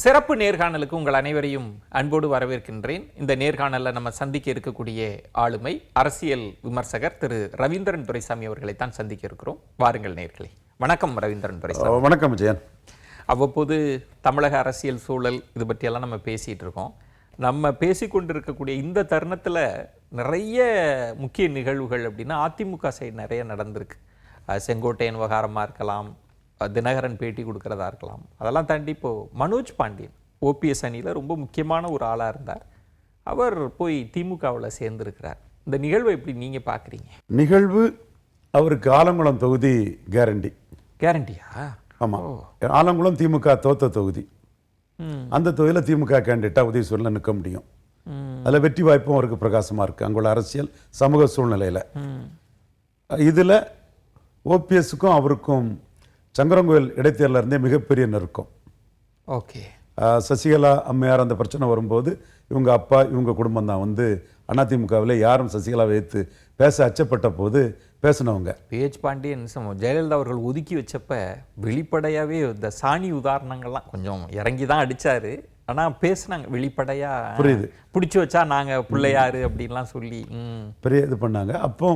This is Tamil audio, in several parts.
சிறப்பு நேர்காணலுக்கு உங்கள் அனைவரையும் அன்போடு வரவேற்கின்றேன். இந்த நேர்காணலில் நம்ம சந்திக்க இருக்கக்கூடிய ஆளுமை அரசியல் விமர்சகர் திரு ரவீந்திரன் துரைசாமி அவர்களை தான் சந்திக்க இருக்கிறோம். வாருங்கள் நேர்களே. வணக்கம் ரவீந்திரன் துரைசாமி. வணக்கம் ஜெயன். அவ்வப்போது தமிழக அரசியல் சூழல் இது பற்றியெல்லாம் நம்ம பேசிகிட்டு இருக்கோம். நம்ம பேசிக்கொண்டிருக்கக்கூடிய இந்த தருணத்தில் நிறைய முக்கிய நிகழ்வுகள் அப்படின்னா அதிமுக சைடு நிறைய நடந்திருக்கு. செங்கோட்டையன் விவகாரமாக இருக்கலாம், தினகரன் பேட்டி கொடுக்கறதா இருக்கலாம். அதெல்லாம் தாண்டி இப்போது மனோஜ் பாண்டியன் ஓபிஎஸ் அணியில் ரொம்ப முக்கியமான ஒரு ஆளாக இருந்தார். அவர் போய் திமுகவில் சேர்ந்துருக்கிறார். இந்த நிகழ்வை எப்படி நீங்கள் பார்க்குறீங்க? நிகழ்வு அவருக்கு ஆலங்குளம் தொகுதி கேரண்டியா? ஆமாம், ஆலங்குளம் திமுக தோத்த தொகுதி. அந்த தொகுதியில் திமுக கேண்டிடேட்டாக உதயசூரில் நிற்க முடியும். அதில் வெற்றி வாய்ப்பும் அவருக்கு பிரகாசமாக இருக்குது அங்குள்ள அரசியல் சமூக சூழ்நிலையில். இதில் ஓபிஎஸ்க்கும் அவருக்கும் சங்கரங்கோயில் இடைத்தேர்தலில் இருந்தே மிகப்பெரிய நெருக்கம். ஓகே. சசிகலா அம்மையார் அந்த பிரச்சனை வரும்போது இவங்க அப்பா இவங்க குடும்பம் தான் வந்து அதிமுகவில் யாரும் சசிகலாவை வைத்து பேச அச்சப்பட்ட போது பேசினவங்க. பிஹெச் பாண்டியன் ஜெயலலிதா அவர்கள் ஒதுக்கி வச்சப்ப வெளிப்படையாகவே இந்த சாணி உதாரணங்கள்லாம் கொஞ்சம் இறங்கி தான் அடித்தார். ஆனால் பேசுனாங்க வெளிப்படையாக. புரியுது. பிடிச்சி வச்சா நாங்கள் பிள்ளையாரு அப்படின்லாம் சொல்லி பெரிய இது பண்ணாங்க. அப்போ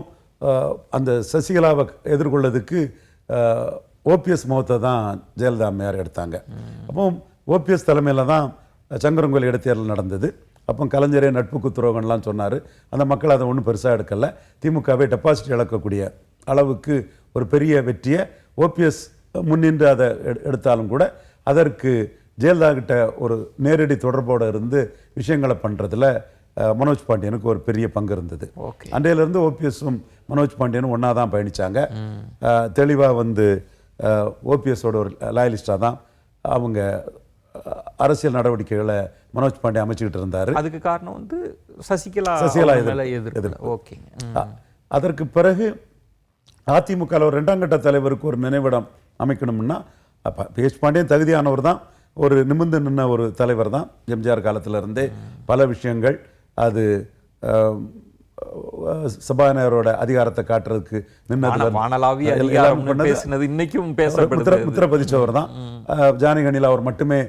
அந்த சசிகலாவை எதிர்கொள்ளதுக்கு ஓபிஎஸ் முகத்தை தான் ஜெயலலிதா அம்மையார் எடுத்தாங்க. அப்போ ஓபிஎஸ் தலைமையில் தான் சங்கரங்கோயில் இடைத்தேர்தல் நடந்தது. அப்போ கலைஞரே நட்புக்கு துரோகம்லாம் சொன்னார். அந்த மக்கள் அதை ஒன்றும் பெருசாக எடுக்கலை. திமுகவை டெபாசிட் இழக்கக்கூடிய அளவுக்கு ஒரு பெரிய வெற்றியை ஓபிஎஸ் முன்னின்று அதை எடுத்தாலும் கூட அதற்கு ஜெயலலிதா கிட்ட ஒரு நேரடி தொடர்போடு இருந்து விஷயங்களை பண்ணுறதுல மனோஜ் பாண்டியனுக்கு ஒரு பெரிய பங்கு இருந்தது. அன்றையிலிருந்து ஓபிஎஸும் மனோஜ் பாண்டியனும் ஒன்றா தான் பயணித்தாங்க. தெளிவாக வந்து ஓபிஎஸோட ஒரு லாயலிஸ்டாக தான் அவங்க அரசியல் நடவடிக்கைகளை மனோஜ் பாண்டியன் அமைச்சுக்கிட்டு இருந்தார். அதுக்கு காரணம் வந்து சசிகலா எதிர்ப்பு. ஓகே. அதற்கு பிறகு அதிமுகவில் ஒரு 2ஆம் கட்ட தலைவருக்கு ஒரு நினைவிடம் அமைக்கணும்னா பிஹெச் பாண்டியன் தகுதியானவர் தான், ஒரு நிமிர்ந்து நின்ன ஒரு தலைவர் தான். எம்ஜிஆர் காலத்தில் இருந்தே பல விஷயங்கள் அது சபாநாயகரோட அதிகாரத்தை காட்டுறதுக்கு முத்திர பதிச்சவர் தான். ஜானகினியில் அவர் மட்டுமே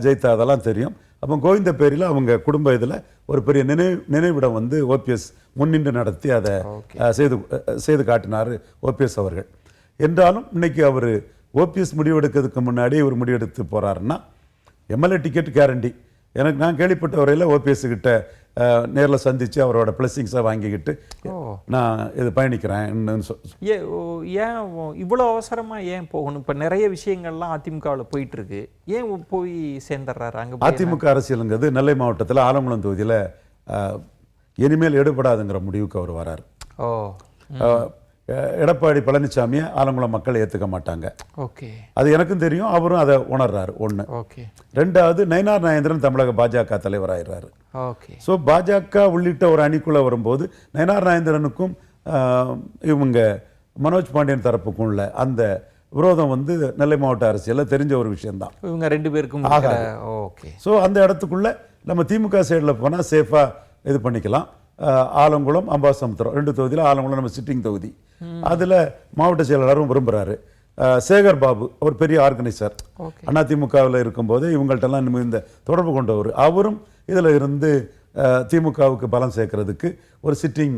ஜெயித்தா அதெல்லாம் தெரியும். அப்போ கோவிந்த பேரில் அவங்க குடும்ப இதில் ஒரு பெரிய நினைவிடம் வந்து ஓபிஎஸ் முன்னின்று நடத்தி அதை செய்து காட்டினார் ஓபிஎஸ் அவர்கள். என்றாலும் இன்னைக்கு அவர் ஓபிஎஸ் முடிவெடுக்கிறதுக்கு முன்னாடி இவர் முடிவெடுத்து போகிறாருன்னா எம்எல்ஏ டிக்கெட் கேரண்டி. எனக்கு நான் கேள்விப்பட்ட வரையில் ஓபிஎஸ் கிட்ட நேரில் சந்தித்து அவரோட பிளஸிங்ஸை வாங்கிக்கிட்டு நான் இது பயணிக்கிறேன். ஏன் இவ்வளோ அவசரமாக ஏன் போகணும்? இப்போ நிறைய விஷயங்கள்லாம் அதிமுகவில் போயிட்டுருக்கு. ஏன் போய் சேர்ந்துடுறாரு அங்கே? அதிமுக அரசியலுங்கிறது நெல்லை மாவட்டத்தில் ஆலங்குளம் தொகுதியில் இனிமேல் எடுபடாதுங்கிற முடிவுக்கு அவர் வரார். எடப்பாடி பழனிசாமியை ஆலங்குளம் மக்கள் ஏற்றுக்க மாட்டாங்க. ஓகே. அது எனக்கும் தெரியும், அவரும் அதை உணர்றாரு. ஒன்று. ஓகே. 2வது நயினார் நாகேந்திரன் தமிழக பாஜக தலைவராகிறாரு. ஓகே. ஸோ பாஜக உள்ளிட்ட ஒரு அணிக்குள்ளே வரும்போது நயினார் நாகேந்திரனுக்கும் இவங்க மனோஜ் பாண்டியன் தரப்புக்கும் உள்ள அந்த விரோதம் வந்து நெல்லை மாவட்ட அரசியலில் தெரிஞ்ச ஒரு விஷயம்தான். இவங்க 2 பேருக்கும் ஆகாது. ஓகே. ஸோ அந்த இடத்துக்குள்ள நம்ம திமுக சைடில் போனால் சேஃபாக இது பண்ணிக்கலாம். ஆலங்குளம் அம்பாசமுத்திரம் 2 தொகுதியில் ஆலங்குளம் நம்ம சிட்டிங் தொகுதி. அதில் மாவட்ட செயலாளரும் விரும்புகிறாரு. சேகர் பாபு அவர் பெரிய ஆர்கனைசர். அதிமுகவில் இருக்கும்போது இவங்கள்ட்டெல்லாம் இந்த தொடர்பு கொண்டவர். அவரும் இதில் இருந்து திமுகவுக்கு பலம் சேர்க்கறதுக்கு ஒரு சிட்டிங்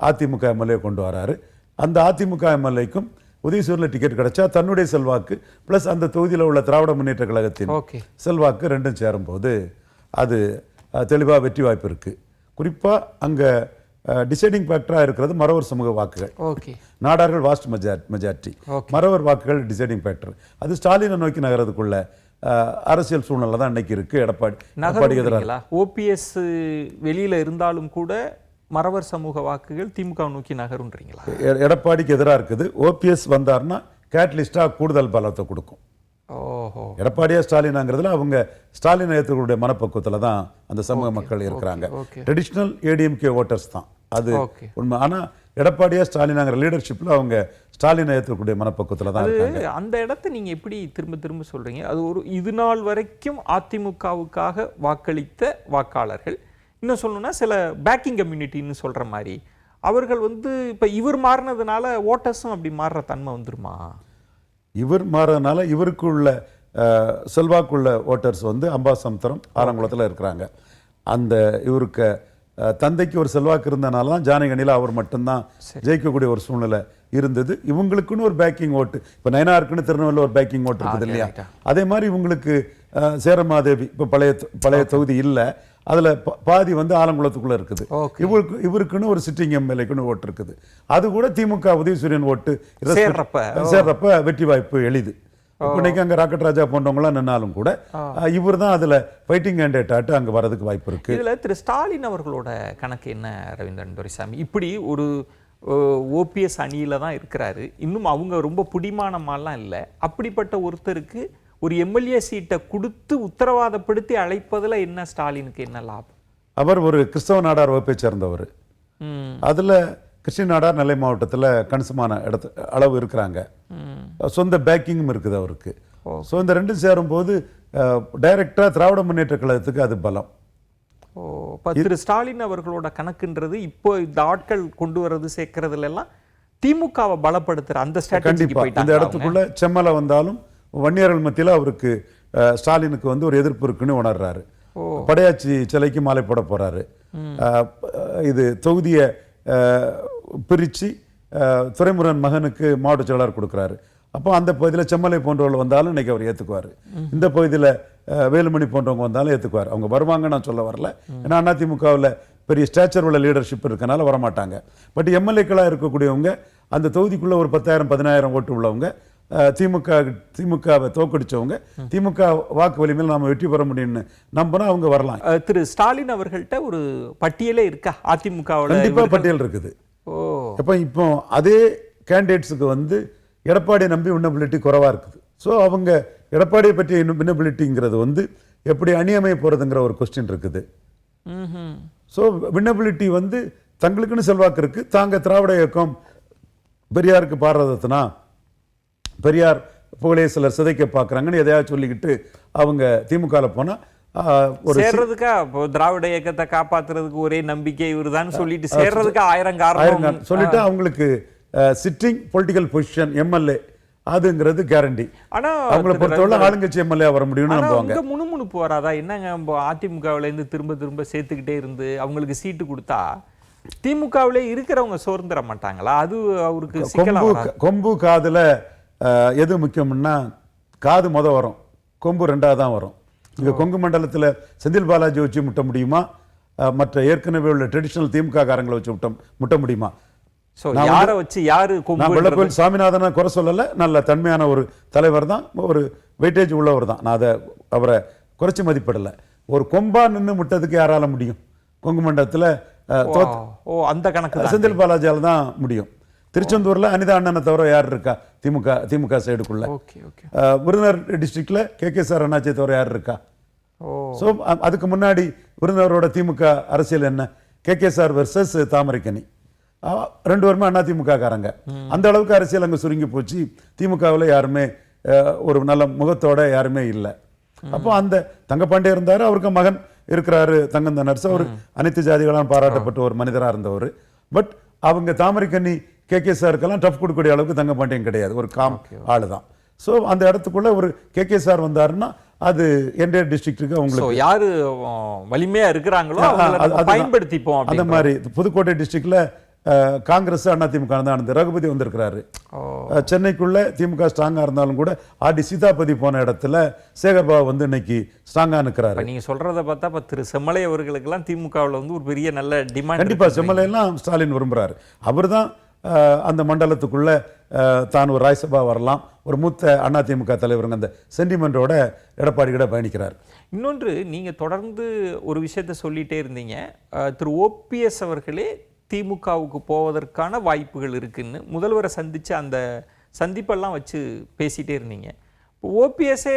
அதிமுக எம்எல்ஏ கொண்டு வராரு. அந்த அதிமுக எம்எல்ஏக்கும் உதயசூரில் டிக்கெட் கிடைச்சா தன்னுடைய செல்வாக்கு ப்ளஸ் அந்த தொகுதியில் உள்ள திராவிட முன்னேற்ற கழகத்தின் செல்வாக்கு 2ம் சேரும்போது அது தெளிவாக வெற்றி வாய்ப்பு இருக்குது. குறிப்பாக அங்கே டிசைடிங் ஃபேக்டராக இருக்கிறது மறவர் சமூக வாக்குகள். நாடார்கள் வாஸ்ட் மெஜாரிட்டி, மறவர் வாக்குகள் டிசைடிங் ஃபேக்டர். அது ஸ்டாலினை நோக்கி நகரதுக்குள்ள அரசியல் சூழ்நிலை தான் இன்னைக்கு இருக்கு. எடப்பாடி எதிராக ஓபிஎஸ் வெளியில இருந்தாலும் கூட மறவர் சமூக வாக்குகள் திமுக நோக்கி நகருன்றீங்களா? எடப்பாடிக்கு எதிராக இருக்குது. ஓபிஎஸ் வந்தார்னா கேட்லிஸ்டா கூடுதல் பலத்தை கொடுக்கும். எடப்பாடியா ஸ்டாலினாங்கிறதுல அவங்க ஸ்டாலின் ஏற்றுக்கூடிய மனப்பக்குவத்தில் தான் அந்த சமூக மக்கள் இருக்கிறாங்க. ட்ரெடிஷ்னல் ஏடிஎம்கே ஓட்டர்ஸ் தான் அது உண்மை. ஆனால் எடப்பாடியா ஸ்டாலினாங்கிற லீடர்ஷிப்பில் அவங்க ஸ்டாலினை ஏற்றக்கூடிய மனப்பக்குவத்தில் தான் இருக்காங்க. அந்த இடத்த நீங்கள் எப்படி திரும்ப திரும்ப சொல்கிறீங்க? அது ஒரு இது நாள் வரைக்கும் அதிமுகவுக்காக வாக்களித்த வாக்காளர்கள், இன்னும் சொல்லணும்னா சில பேக்கிங் கம்யூனிட்டின்னு சொல்கிற மாதிரி அவர்கள் வந்து இப்போ இவர் மாறினதுனால ஓட்டர்ஸும் அப்படி மாறுற தன்மை வந்துருமா? இவர் மாறதுனால இவருக்கு உள்ள செல்வாக்குள்ள ஓட்டர்ஸ் வந்து அம்பாசமுத்திரம் ஆலங்குளத்தில் இருக்கிறாங்க. அந்த இவருக்கு தந்தைக்கு ஒரு செல்வாக்கு இருந்தனால தான் ஜானகனியில் அவர் மட்டும்தான் ஜெயிக்கக்கூடிய ஒரு சூழ்நிலை இருந்தது. இவங்களுக்குன்னு ஒரு பேக்கிங் ஓட்டு, இப்போ நயனாருக்குன்னு திருநெல்வேலியில் ஒரு பேக்கிங் ஓட்டு இருக்குது இல்லையா, அதே மாதிரி இவங்களுக்கு சேரமாதேவி இப்போ பழைய தொகுதி இல்லை, அதில் பாதி வந்து ஆலங்குளத்துக்குள்ளே இருக்குது. இவருக்குன்னு ஒரு சிட்டிங் எம்எல்ஏக்குன்னு ஓட்டு இருக்குது. அது கூட திமுக உதயசூரியன் ஓட்டு சேர்றப்ப வெற்றி வாய்ப்பு எளிது. இன்னைக்கு அங்கே ராக்கெட் ராஜா போன்றவங்களாம் நின்னாலும் கூட இவர் தான் அதில் ஃபைட்டிங் கேண்டிடேட் ஆட்டு அங்கே வரதுக்கு வாய்ப்பு இருக்கு. இதில் திரு ஸ்டாலின் அவர்களோட கணக்கு என்ன ரவீந்திரன் துரைசாமி? இப்படி ஒரு ஓபிஎஸ் அணியில தான் இருக்கிறாரு, இன்னும் அவங்க ரொம்ப பிடிமானமாலாம் இல்லை. அப்படிப்பட்ட ஒருத்தருக்கு ஒரு எம்எல்ஏ சீட்டை கொடுத்து உத்தரவாதப்படுத்தி அழைப்பதில் என்ன ஸ்டாலினுக்கு என்ன லாபம்? அவர் ஒரு கிறிஸ்தவ நாடார் வகுப்பை சேர்ந்தவர். அதில் கிருஷ்ண நாடார் நெல்லை மாவட்டத்தில் கணிசமான அளவு இருக்கிறாங்க. சொந்த பேக்கிங்கும் இருக்குது அவருக்கு. ஸோ இந்த ரெண்டும் சேரும்போது டைரக்டா திராவிட முன்னேற்ற கழகத்துக்கு அது பலம். திரு ஸ்டாலின் அவர்களோட கணக்குன்றது இப்போ இந்த ஆட்கள் கொண்டு வர்றது சேர்க்கறதுல எல்லாம் திமுகவை பலப்படுத்துற அந்த ஸ்ட்ராட்டஜிக்கு போயிட்டாங்க. இந்த இடத்துக்குள்ள செம்மலை வந்தாலும் வன்னியர்கள் மத்தியில் அவருக்கு ஸ்டாலினுக்கு வந்து ஒரு எதிர்ப்பு இருக்குன்னு உணர்றாரு. படையாச்சி சிலைக்கு மாலை போட போறாரு. இது தொகுதியை பிரித்து துரைமுருகன் மகனுக்கு மாவட்ட செயலாளர் கொடுக்குறாரு. அப்போ அந்த பகுதியில் செம்மலை போன்றவர்கள் வந்தாலும் இன்னைக்கு அவர் ஏற்றுக்குவார். இந்த பகுதியில் வேலுமணி போன்றவங்க வந்தாலும் ஏற்றுக்குவார். அவங்க வருவாங்க நான் சொல்ல வரல, ஏன்னா அதிமுகவில் பெரிய ஸ்டேச்சர் உள்ள லீடர்ஷிப் இருக்கனால வரமாட்டாங்க. பட் எம்எல்ஏக்களாக இருக்கக்கூடியவங்க அந்த தொகுதிக்குள்ளே ஒரு 10,000-15,000 ஓட்டு உள்ளவங்க, திமுகவை தோக்கடிச்சவங்க, திமுக வாக்கு வலிமையில் நாம வெற்றி பெற முடியும்னு நம்பினா அவங்க வரலாம். திரு ஸ்டாலின் அவர்கள்ட்ட ஒரு பட்டியலே இருக்கா அதிமுகவோட? கண்டிப்பா பட்டியல் இருக்குது. இப்போ அதே கேண்டிடேட்ஸுக்கு வந்து எடப்பாடி நம்பி வின்னபிலிட்டி குறைவா இருக்குது. ஸோ அவங்க எடப்பாடியை பற்றிய வின்னபிலிட்டிங்கிறது வந்து எப்படி அணியமைய போறதுங்கிற ஒரு கொஸ்டின் இருக்குது. ஸோ வின்னபிலிட்டி வந்து தங்களுக்குன்னு செல்வாக்கு இருக்கு. தாங்க திராவிட இயக்கம் பெரியாருக்கு பாரதத்தினா பெரியார் புகழைய சிலர் சிதைக்க பார்க்குறாங்கன்னு எதையாவது சொல்லிக்கிட்டு அவங்க திமுகல போனா சேர்றதுக்கா திராவிட இயக்கத்தை காப்பாத்துறதுக்கு ஒரே நம்பிக்கை இவர்தான் சொல்லிட்டு சேர்றதுக்கு 1000 காரணம் சொல்லிட்டு அவங்களுக்கு சிட்டிங் பொலிட்டிக்கல் பொசிஷன் எம்எல்ஏ அதுங்கிறது கேரண்டி. ஆனா அவங்களை பொறுத்தவரை ஆளுங்கட்சி எம்எல்ஏ வர முடியும்னு நம்புவாங்க. முணுமுணுப்பு வராதா? என்னங்க அதிமுகவுல இருந்து திரும்ப சேர்த்துக்கிட்டே இருந்து அவங்களுக்கு சீட்டு கொடுத்தா திமுகவிலே இருக்கிறவங்க சோர்ந்துட மாட்டாங்களா? அது அவருக்கு கொம்பு காதுல எது முக்கியம்னா காது வரும், கொம்பு 2ஆவது தான் வரும். இங்க கொங்கு மண்டலத்தில் செந்தில் பாலாஜி வச்சு முட்ட முடியுமா, மற்ற ஏற்கனவே உள்ள ட்ரெடிஷனல் திமுக காரங்களை வச்சு முட்ட முடியுமா? யாரை வச்சு யாரு? நான் வெள்ளக்கோயில் சாமிநாதனை குறை சொல்லல, நல்ல தன்மையான ஒரு தலைவர் தான், ஒரு வெயிட்டேஜ் உள்ளவர் தான். நான் அவரை குறைச்சி மதிப்பிடல. ஒரு கொம்பா நின்று முட்டதுக்கு யாரால முடியும்? கொங்கு மண்டலத்தில் அந்த கணக்கு செந்தில் பாலாஜியால் தான் முடியும். திருச்செந்தூர்ல அனிதா அண்ணனை தவிர யார் இருக்கா திமுக சைடுக்குள்ள? விருதுநகர் டிஸ்ட்ரிக்ட்ல கே சார் அண்ணாச்சியை தவிர யார் இருக்கா? ஸோ அதுக்கு முன்னாடி விருதுநகரோட திமுக அரசியல் என்ன? கே சார் வெர்சஸ் தாமரைக்கனி, 2 பேருமே அண்ணா திமுக காரங்க. அந்த அளவுக்கு அரசியல் அங்கே சுருங்கி போச்சு. திமுகவில் யாருமே ஒரு நல்ல முகத்தோட யாருமே இல்லை. அப்போ அந்த தங்கப்பாண்டிய இருந்தாரு, அவருக்கு மகன் இருக்கிறாரு தங்கம் நர்ஸ், அவர் அனைத்து ஜாதிகளால் பாராட்டப்பட்ட ஒரு மனிதராக இருந்தவர். பட் அவங்க தாமரைக்கண்ணி கே சாருக்கெல்லாம் டஃப் கொடுக்கக்கூடிய அளவுக்கு தங்கப்பாண்டியன் கிடையாது, ஒரு காம் ஆளு தான். ஸோ அந்த இடத்துக்குள்ள ஒரு கே சார் வந்தாருன்னா அது என்டையர் டிஸ்ட்ரிக்ட்டுக்கு அவங்களுக்கு யாரு வலிமையா இருக்கிறாங்களோ பயன்படுத்திப்போம். அந்த மாதிரி புதுக்கோட்டை டிஸ்ட்ரிக்ட்ல காங்கிரஸ் அதிமுக தான் ரகுபதி வந்திருக்கிறாரு. சென்னைக்குள்ள திமுக ஸ்ட்ராங்கா இருந்தாலும் கூட ஆர்டி சீதாபதி போன இடத்துல சேகர்பாபு வந்து இன்னைக்கு ஸ்ட்ராங்கா நிற்கிறாரு. நீங்க சொல்றதை பார்த்தா திரு செம்மலை அவர்களுக்கு எல்லாம் திமுகவில் வந்து ஒரு பெரிய நல்ல டிமாண்ட். கண்டிப்பா செம்மலை எல்லாம் ஸ்டாலின் விரும்புறாரு. அவர் தான் அந்த மண்டலத்துக்குள்ள தான் ஒரு ராஜ்யசபா வரலாம், ஒரு மூத்த அதிமுக தலைவருங்க அந்த சென்டிமெண்டோட எடப்பாடி கிட்ட பயணிக்கிறார். இன்னொன்று, நீங்க தொடர்ந்து ஒரு விஷயத்த சொல்லிட்டே இருந்தீங்க, திரு ஓபிஎஸ் அவர்களே திமுகவுக்கு போவதற்கான வாய்ப்புகள் இருக்குன்னு முதல்வரை சந்திச்சு அந்த சந்திப்பெல்லாம் வச்சு பேசிட்டே இருந்தீங்க. ஓபிஎஸ்ஏ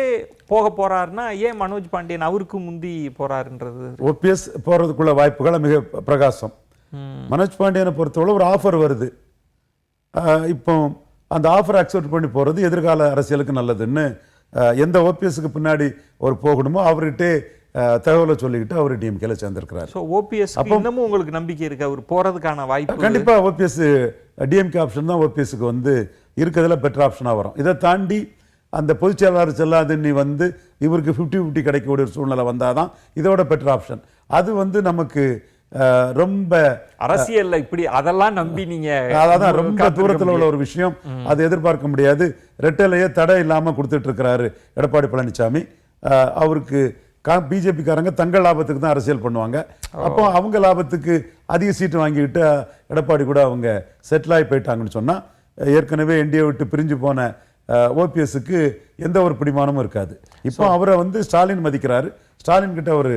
போக போறாருன்னா ஏன் மனோஜ் பாண்டியன் அவருக்கு முந்தி போறாருன்றது? ஓபிஎஸ் போறதுக்குள்ள வாய்ப்புகள் மிக பிரகாசம். மனோஜ் பாண்டியனை பொறுத்தவரை ஒரு ஆஃபர் வருது. இப்போ அந்த ஆஃபர் அக்செப்ட் பண்ணி போறது எதிர்கால அரசியலுக்கு நல்லதுன்னு எந்த ஓபிஎஸ்க்கு பின்னாடி ஒரு போகணுமோ அவர்கிட்டே தகவலை சொல்லிக்கிட்டு அவர் டிஎம்கேல சேர்ந்திருக்கிறார். ஸோ ஓபிஎஸ் இன்னமும் உங்களுக்கு நம்பிக்கை இருக்கு அவர் போறதுக்கான வாய்ப்பு? கண்டிப்பா ஓபிஎஸ் டிஎம்கே ஆப்ஷன் தான் ஓபிஎஸ்க்கு வந்து இருக்கிறதுல பெட்டர் ஆப்ஷனாக வரும். இதை தாண்டி அந்த பொதுச் செயலாளர் செல்லாது நீ வந்து இவருக்கு 50-50 கிடைக்கக்கூடிய ஒரு சூழ்நிலை வந்தாதான் இதோட பெட்டர் ஆப்ஷன். அது வந்து நமக்கு ரொம்ப அரசியல்ல இப்படி அதெல்லாம் நம்பி நீங்க அதான் ரொம்ப தூரத்துல உள்ள ஒரு விஷயம். அது எதிர்பார்க்க முடியாது. ரெட்டலையே தடை இல்லாம கொடுத்துட்டு இருக்கிறாரு எடப்பாடி பழனிசாமி. அவருக்கு பிஜேபிக்காரங்க தங்கள் லாபத்துக்கு தான் அரசியல் பண்ணுவாங்க. அப்போ அவங்க லாபத்துக்கு அதிக சீட்டு வாங்கிக்கிட்டு எடப்பாடி கூட அவங்க செட்டில் ஆகி போயிட்டாங்கன்னு சொன்னா ஏற்கனவே என்டிஏ விட்டு பிரிஞ்சு போன ஓபிஎஸ்க்கு எந்த ஒரு பிடிமானமும் இருக்காது. இப்போ அவரை வந்து ஸ்டாலின் மதிக்கிறாரு. ஸ்டாலின் கிட்ட ஒரு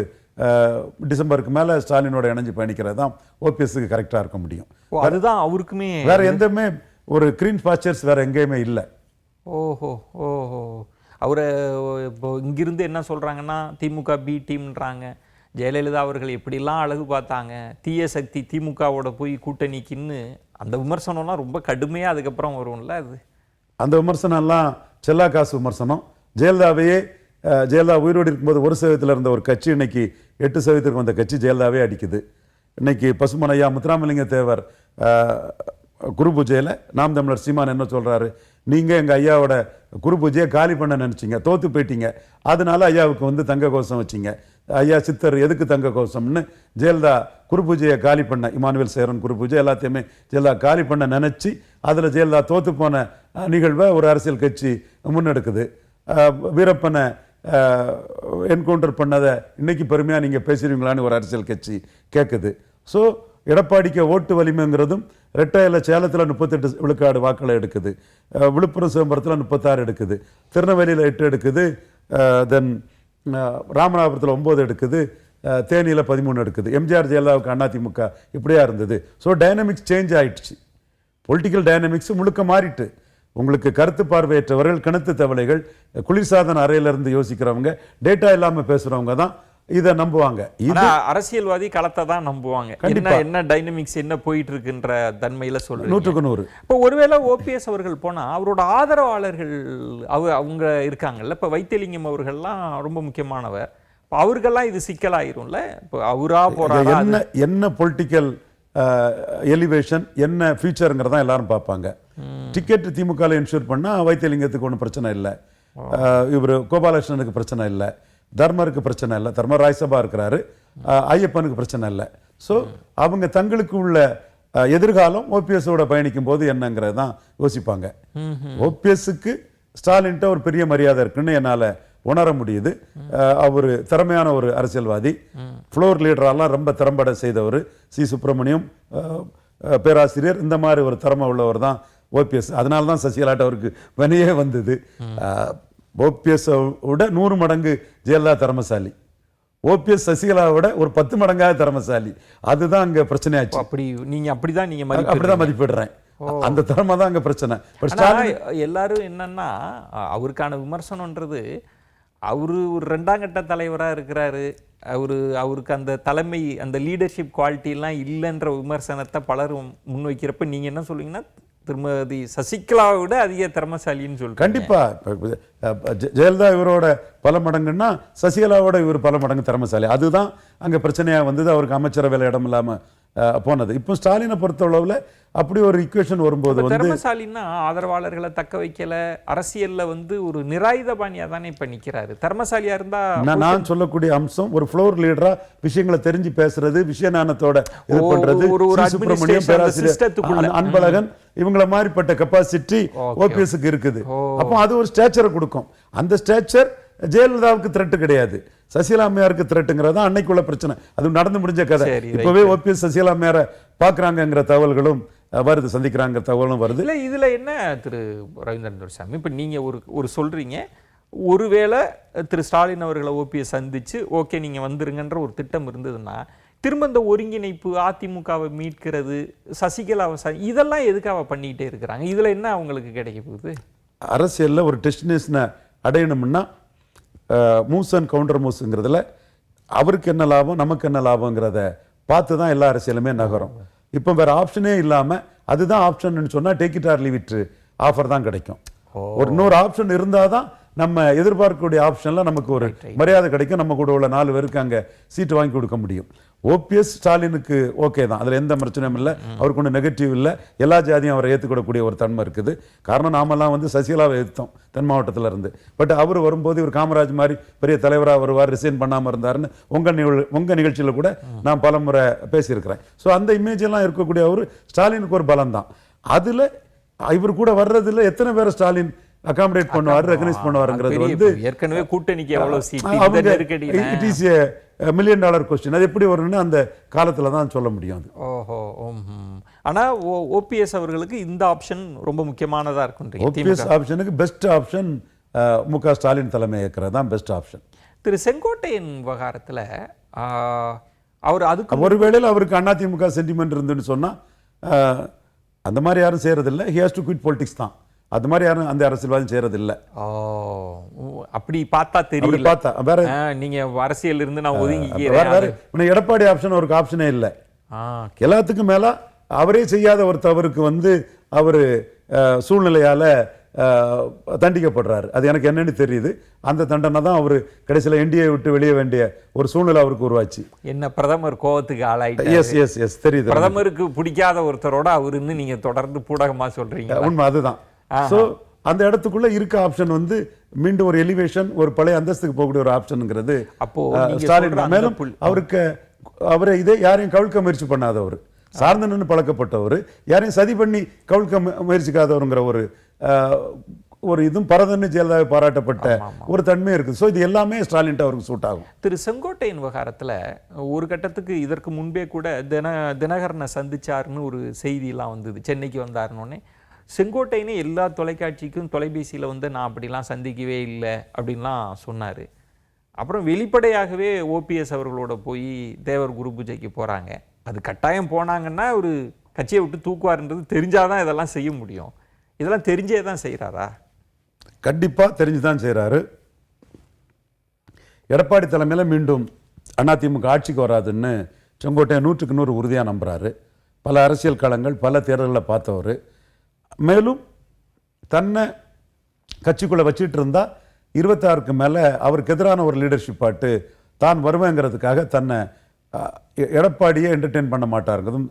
டிசம்பருக்கு மேல ஸ்டாலினோட இணைஞ்சு பயணிக்கிறது தான் ஓபிஎஸ்க்கு கரெக்டா இருக்க முடியும். அதுதான் அவருக்குமே வேற எந்தமே ஒரு கிரீன் பாஸ்டர்ஸ் வேற எங்கேயுமே இல்லை. ஓஹோ ஓஹோ. அவரை இப்போ இங்கிருந்து என்ன சொல்றாங்கன்னா திமுக பி டீம்ன்றாங்க. ஜெயலலிதா அவர்கள் எப்படிலாம் அழகு பார்த்தாங்க, தீய சக்தி திமுகவோட போய் கூட்டணிக்குன்னு அந்த விமர்சனம்லாம் ரொம்ப கடுமையாக அதுக்கப்புறம் வரும்ல. அது அந்த விமர்சனம்லாம் செல்லா காசு விமர்சனம். ஜெயலலிதா உயிரோடு இருக்கும்போது 1% இருந்த ஒரு கட்சி இன்னைக்கு 8% வந்த கட்சி ஜெயலலிதாவே அடிக்குது. இன்னைக்கு பசுமன் ஐயா முத்துராமலிங்க தேவர் குரு பூஜையில் நாம் தமிழர் சீமான் என்ன சொல்றாரு, நீங்க எங்க ஐயாவோட குரு பூஜையை காலி பண்ண நினைச்சீங்க, தோத்து போயிட்டீங்க, அதனால ஐயாவுக்கு வந்து தங்க கோஷம் வச்சிங்க, ஐயா சித்தர் எதுக்கு தங்க கோஷம்னு ஜெயலலிதா குரு பூஜையை காலி பண்ண, இமானுவேல் சேரன் குரு பூஜை எல்லாத்தையுமே ஜெயலலிதா காலி பண்ண நினைச்சு அதில் ஜெயலலிதா தோத்து போன நிகழ்வை ஒரு அரசியல் கட்சி முன்னெடுக்குது. வீரப்பனை என்கவுண்டர் பண்ணதை இன்னைக்கு பெருமையாக நீங்கள் பேசுறீங்களான்னு ஒரு அரசியல் கட்சி கேட்குது. ஸோ எடப்பாடிக்கு ஓட்டு வலிமைங்கிறதும் ரெட்டையில சேலத்தில் 38 விழுக்காடு வாக்களை எடுக்குது, விழுப்புரம் சிதம்பரத்தில் 36 எடுக்குது, திருநெல்வேலியில் 8 எடுக்குது, தென் ராமநாதபுரத்தில் 9 எடுக்குது, தேனியில் 13 எடுக்குது. எம்ஜிஆர் ஜெயலலிதாவுக்கு அதிமுக இப்படியா இருந்தது. ஸோ டைனமிக்ஸ் சேஞ்ச் ஆயிடுச்சு. பொலிட்டிக்கல் டைனமிக்ஸ் முழுக்க மாறிட்டு. உங்களுக்கு கருத்து பார்வையற்றவர்கள், கிணத்து தவளைகள், குளிர்சாதன அறையிலிருந்து யோசிக்கிறவங்க, டேட்டா இல்லாம பேசுறவங்க தான் இதை நம்புவாங்க. அரசியல்வாதி களத்தை தான் நம்புவாங்க. என்ன டைனமிக்ஸ் என்ன போயிட்டு இருக்குன்ற தன்மையில சொல்றேன். 100க்கு 100. இப்போ ஒருவேளை ஓபிஎஸ் அவர்கள் போனா அவரோட ஆதரவாளர்கள் அவங்க இருக்காங்கல்ல, இப்போ வைத்தியலிங்கம் அவர்கள்லாம் ரொம்ப முக்கியமானவர். இப்போ அவருக்கெல்லாம் இது சிக்கலாயிரும்ல. இப்போ அவரா போறாங்க என்ன பொலிட்டிக்கல் எலிவேஷன் என்ன ஃபியூச்சருங்கிறதான் எல்லாரும் பார்ப்பாங்க. டிக்கெட் திமுக இன்ஷூர் பண்ணா வைத்தியலிங்கத்துக்கு ஒன்றும் பிரச்சனை இல்லை, இவர் கோபாலகிருஷ்ணனுக்கு பிரச்சனை இல்லை, தர்மருக்கு பிரச்சனை இல்லை, தர்மர் ராஜ்சபா இருக்கிறாரு, ஐயப்பனுக்கு பிரச்சனை இல்லை. ஸோ அவங்க தங்களுக்கு உள்ள எதிர்காலம் ஓபிஎஸோட பயணிக்கும் போது என்னங்கிறது தான் யோசிப்பாங்க. ஓபிஎஸ்க்கு ஸ்டாலின்ட்ட ஒரு பெரிய மரியாதை இருக்குன்னு என்னால் உணர முடியுது. அவர் திறமையான ஒரு அரசியல்வாதி, ஃப்ளோர் லீடரெல்லாம் ரொம்ப திறம்பட செய்தவர், சி சுப்பிரமணியம் பேராசிரியர், இந்த மாதிரி ஒரு திறமை உள்ளவர் தான் ஓபிஎஸ். அதனால தான் சசிகலாட்ட அவருக்கு வனியே வந்தது. ஓபிஎஸ் விட 100 மடங்கு ஜெயலலிதா திறமசாலி, ஓபிஎஸ் சசிகலாவோட ஒரு 10 மடங்காக திறமசாலி. அதுதான் அங்க பிரச்சனையாச்சு. அப்படி நீங்க அப்படிதான் மதிப்பிடுறேன். அந்த திறமை தான் அங்க பிரச்சனை. எல்லாரும் என்னன்னா அவருக்கான விமர்சனம்ன்றது, அவரு ஒரு 2ஆம் கட்ட தலைவராக இருக்கிறாரு, அவருக்கு அந்த தலைமை அந்த லீடர்ஷிப் குவாலிட்டி எல்லாம் இல்லைன்ற விமர்சனத்தை பலரும் முன்வைக்கிறப்ப நீங்க என்ன சொல்லுவீங்கன்னா, திருமதி சசிகலாவை விட அதிக திறமசாலின்னு சொல்றீங்க. கண்டிப்பா ஜெயலலிதா இவரோட பல மடங்குன்னா சசிகலாவோட இவர் பல மடங்கு திறமசாலி. அதுதான் அங்க பிரச்சனையா வந்தது, அவருக்கு அமைச்சரவையில் இடம் இல்லாம போனது. இப்போ ஸ்டாலினை பொறுத்தளவுல அப்படி ஒரு ஈக்குவேஷன் வரும்போது வந்து திறமசாலின்னா ஆதரவாளர்களை தக்க வைக்கல, அரசியல்ல வந்து ஒரு நிராயுதபாணியா தானே இப்ப நிக்கிறாரு. திறமசாலியா இருந்தா நான் சொல்லக்கூடிய அம்சம் ஒரு ஃப்ளோர் லீடரா விஷயங்களை தெரிஞ்சு பேசுறது, விஷய ஞானத்தோட இது பண்றது, சுப்பிரமணியம் பேராசிரியர் அன்பழகன் இவங்கள மாதிரிப்பட்ட கெப்பாசிட்டி ஓபிஎஸ்க்கு இருக்குது. அப்போ அது ஒரு ஸ்டேச்சரை கொடுக்கும். அந்த ஸ்டேச்சர் ஜெயலலிதாவுக்கு த்ரெட் கிடையாது, சசிகலா அம்மையாருக்கு த்ரெட்டுங்கிறதா அன்னைக்குள்ள பிரச்சனை. அது நடந்து முடிஞ்ச கதை. இப்பவே ஓபிஎஸ் சசிகலா அம்மையாரை பாக்குறாங்கிற தகவல்களும் வருது, சந்திக்கிறாங்க தகவலும் வருது. இல்லை இதுல என்ன திரு ரவீந்திரன் துரைசாமி, இப்போ நீங்க ஒரு சொல்றீங்க, ஒருவேளை திரு ஸ்டாலின் அவர்களை ஓபிஎஸ் சந்திச்சு ஓகே நீங்க வந்துருங்கன்ற ஒரு திட்டம் இருந்ததுன்னா, திரும்ப இந்த ஒருங்கிணைப்பு அதிமுகவை மீட்கிறது, சசிகலாவை இதெல்லாம் எதுக்காக பண்ணிக்கிட்டே இருக்கிறாங்க? இதுல என்ன அவங்களுக்கு கிடைக்க போகுது? அரசியல்ல ஒரு டெஸ்டினேஷனை அடையணும்னா மூவ்ஸ் அண்ட் கவுண்டர் மூவ்ஸ்ங்கிறதுல அவருக்கு என்ன லாபம் நமக்கு என்ன லாபங்கிறத பார்த்து தான் எல்லா அரசியலுமே நகரும். இப்போ வேற ஆப்ஷனே இல்லாம அதுதான் ஆப்ஷன் சொன்னா take it or leave it offer தான் கிடைக்கும். ஒரு இன்னொரு ஆப்ஷன் இருந்தாதான் நம்ம எதிர்பார்க்கக்கூடிய ஆப்ஷன்ல நமக்கு ஒரு மரியாதை கிடைக்கும், நம்ம கூட உள்ள 4 பேருக்கு அங்க சீட்டு வாங்கி கொடுக்க முடியும். ஓபிஎஸ் ஸ்டாலினுக்கு ஓகே தான், அதில் எந்த பிரச்சனையும் இல்லை, அவருக்கு ஒன்றும் நெகட்டிவ் இல்லை, எல்லா ஜாதியும் அவரை ஏற்றுக்கூடக்கூடிய ஒரு தன்மை இருக்குது. காரணம் நாமெல்லாம் வந்து சசிகலாவை எதிர்த்தோம் தென் மாவட்டத்தில் இருந்து. பட் அவர் வரும்போது இவர் காமராஜ் மாதிரி பெரிய தலைவராக வருவார், ரிசைன் பண்ணாமல் இருந்தாருன்னு உங்கள் நிகழ்ச்சியில் கூட நான் பல முறை பேசியிருக்கிறேன். ஸோ அந்த இமேஜ் எல்லாம் இருக்கக்கூடிய அவர் ஸ்டாலினுக்கு ஒரு பலம் தான். அதில் இவர் கூட வர்றதில்ல எத்தனை பேரை ஸ்டாலின் அகாமடேட் பண்ணுவார், ரெகனைஸ் பண்ணுவாருங்கிறது வந்து ஏற்கனவே கூட்டணிக்கு எவ்வளவு சீட் இந்த நெருக்கடியில it is a $1 million question. அது எப்படி வரும்னு அந்த காலத்துல தான் சொல்ல முடியும். அது ஓஹோ. ஆனா ஓபிஎஸ் அவர்களுக்கு இந்த ஆப்ஷன் ரொம்ப முக்கியமானதா இருக்கும். ஓபிஎஸ் ஆப்ஷனுக்கு பெஸ்ட் ஆப்ஷன் மு.க. ஸ்டாலின் தலைமை ஏற்கிறது தான் பெஸ்ட் ஆப்ஷன். திரு செங்கோட்டையன் விவகாரத்துல அவர் அதுக்கு ஒருவேளையில் அவருக்கு அதிமுக சென்டிமெண்ட் இருந்துன்னு சொன்னா அந்த மாதிரி யாரும் செய்யறதில்லை. He has to quit politics தான். அது மாதிரி யாரும் அந்த அரசியல்வாதம் செய்யறதில்லை. அப்படி பார்த்தா தெரியல. பார்த்தா வேற நீங்க அரசியல் இருந்து நான் ஒதுங்கி எடப்பாடி ஆப்ஷன் அவருக்கு ஆப்ஷனே இல்லை. எல்லாத்துக்கும் மேல அவரே செய்யாத ஒரு தவறுக்கு வந்து அவரு சூழ்நிலையால தண்டிக்கப்படுறாரு. அது எனக்கு என்னன்னு தெரியுது. அந்த தண்டனை தான் அவர் கடைசியில் என்டிஏ விட்டு வெளியே வேண்டிய ஒரு சூழ்நிலை அவருக்கு உருவாச்சு. என்ன பிரதமர் கோவத்துக்கு ஆளாயிட்டு. எஸ் எஸ் எஸ் தெரியுது. பிரதமருக்கு பிடிக்காத ஒருத்தரோட அவருன்னு நீங்க தொடர்ந்து பூடகமா சொல்றீங்க. உண்மை அதுதான். ஸோ அந்த இடத்துக்குள்ள இருக்க ஆப்ஷன் வந்து மீண்டும் ஒரு எலிவேஷன், ஒரு பழைய அந்தஸ்துக்கு போகக்கூடிய ஒரு ஆப்ஷனுங்கிறது அப்போ ஸ்டாலின். மேலும் அவருக்கு அவரை இதே யாரையும் கவிழ்க்க முயற்சி பண்ணாதவர், சார்ந்து நின்று பழக்கப்பட்டவர், யாரையும் சதி பண்ணி கவிழ்க்க முயற்சிக்காதவருங்கிற ஒரு இதுவும் பரதன்னு ஜெயலலிதாவை பாராட்டப்பட்ட ஒரு தன்மை இருக்குது. ஸோ இது எல்லாமே ஸ்டாலின் அவருக்கு சூட் ஆகும். திரு செங்கோட்டையின் விவகாரத்தில் ஒரு கட்டத்துக்கு இதற்கு முன்பே கூட தினகரனை சந்திச்சாருன்னு ஒரு செய்தியெல்லாம் வந்தது. சென்னைக்கு வந்தாருன்னொன்னே செங்கோட்டையனே எல்லா தொலைக்காட்சிக்கும் தொலைபேசியில் வந்து நான் அப்படிலாம் சந்திக்கவே இல்லை அப்படின்லாம் சொன்னார். அப்புறம் வெளிப்படையாகவே ஓபிஎஸ் அவர்களோட போய் தேவர் குரு பூஜைக்கு போகிறாங்க. அது கட்டாயம் போனாங்கன்னா ஒரு கட்சியை விட்டு தூக்குவார்ன்றது தெரிஞ்சாதான் இதெல்லாம் செய்ய முடியும். இதெல்லாம் தெரிஞ்சே தான் செய்கிறாரா? கண்டிப்பாக தெரிஞ்சு தான் செய்கிறாரு. எடப்பாடி தலைமையில் மீண்டும் அதிமுக ஆட்சிக்கு வராதுன்னு செங்கோட்டையன் 100க்கு 100 உறுதியாக நம்புகிறாரு. பல அரசியல் களங்கள் பல தேர்தல்களை பார்த்தவர். மேலும் தன்னை கட்சிக்குள்ளே வச்சுட்டு இருந்தால் 26க்கு மேலே அவருக்கு எதிரான ஒரு லீடர்ஷிப் ஆட்டு தான் வருவேங்கிறதுக்காக தன்னை எடப்பாடியே என்டர்டெயின் பண்ண மாட்டாருங்கிறதும்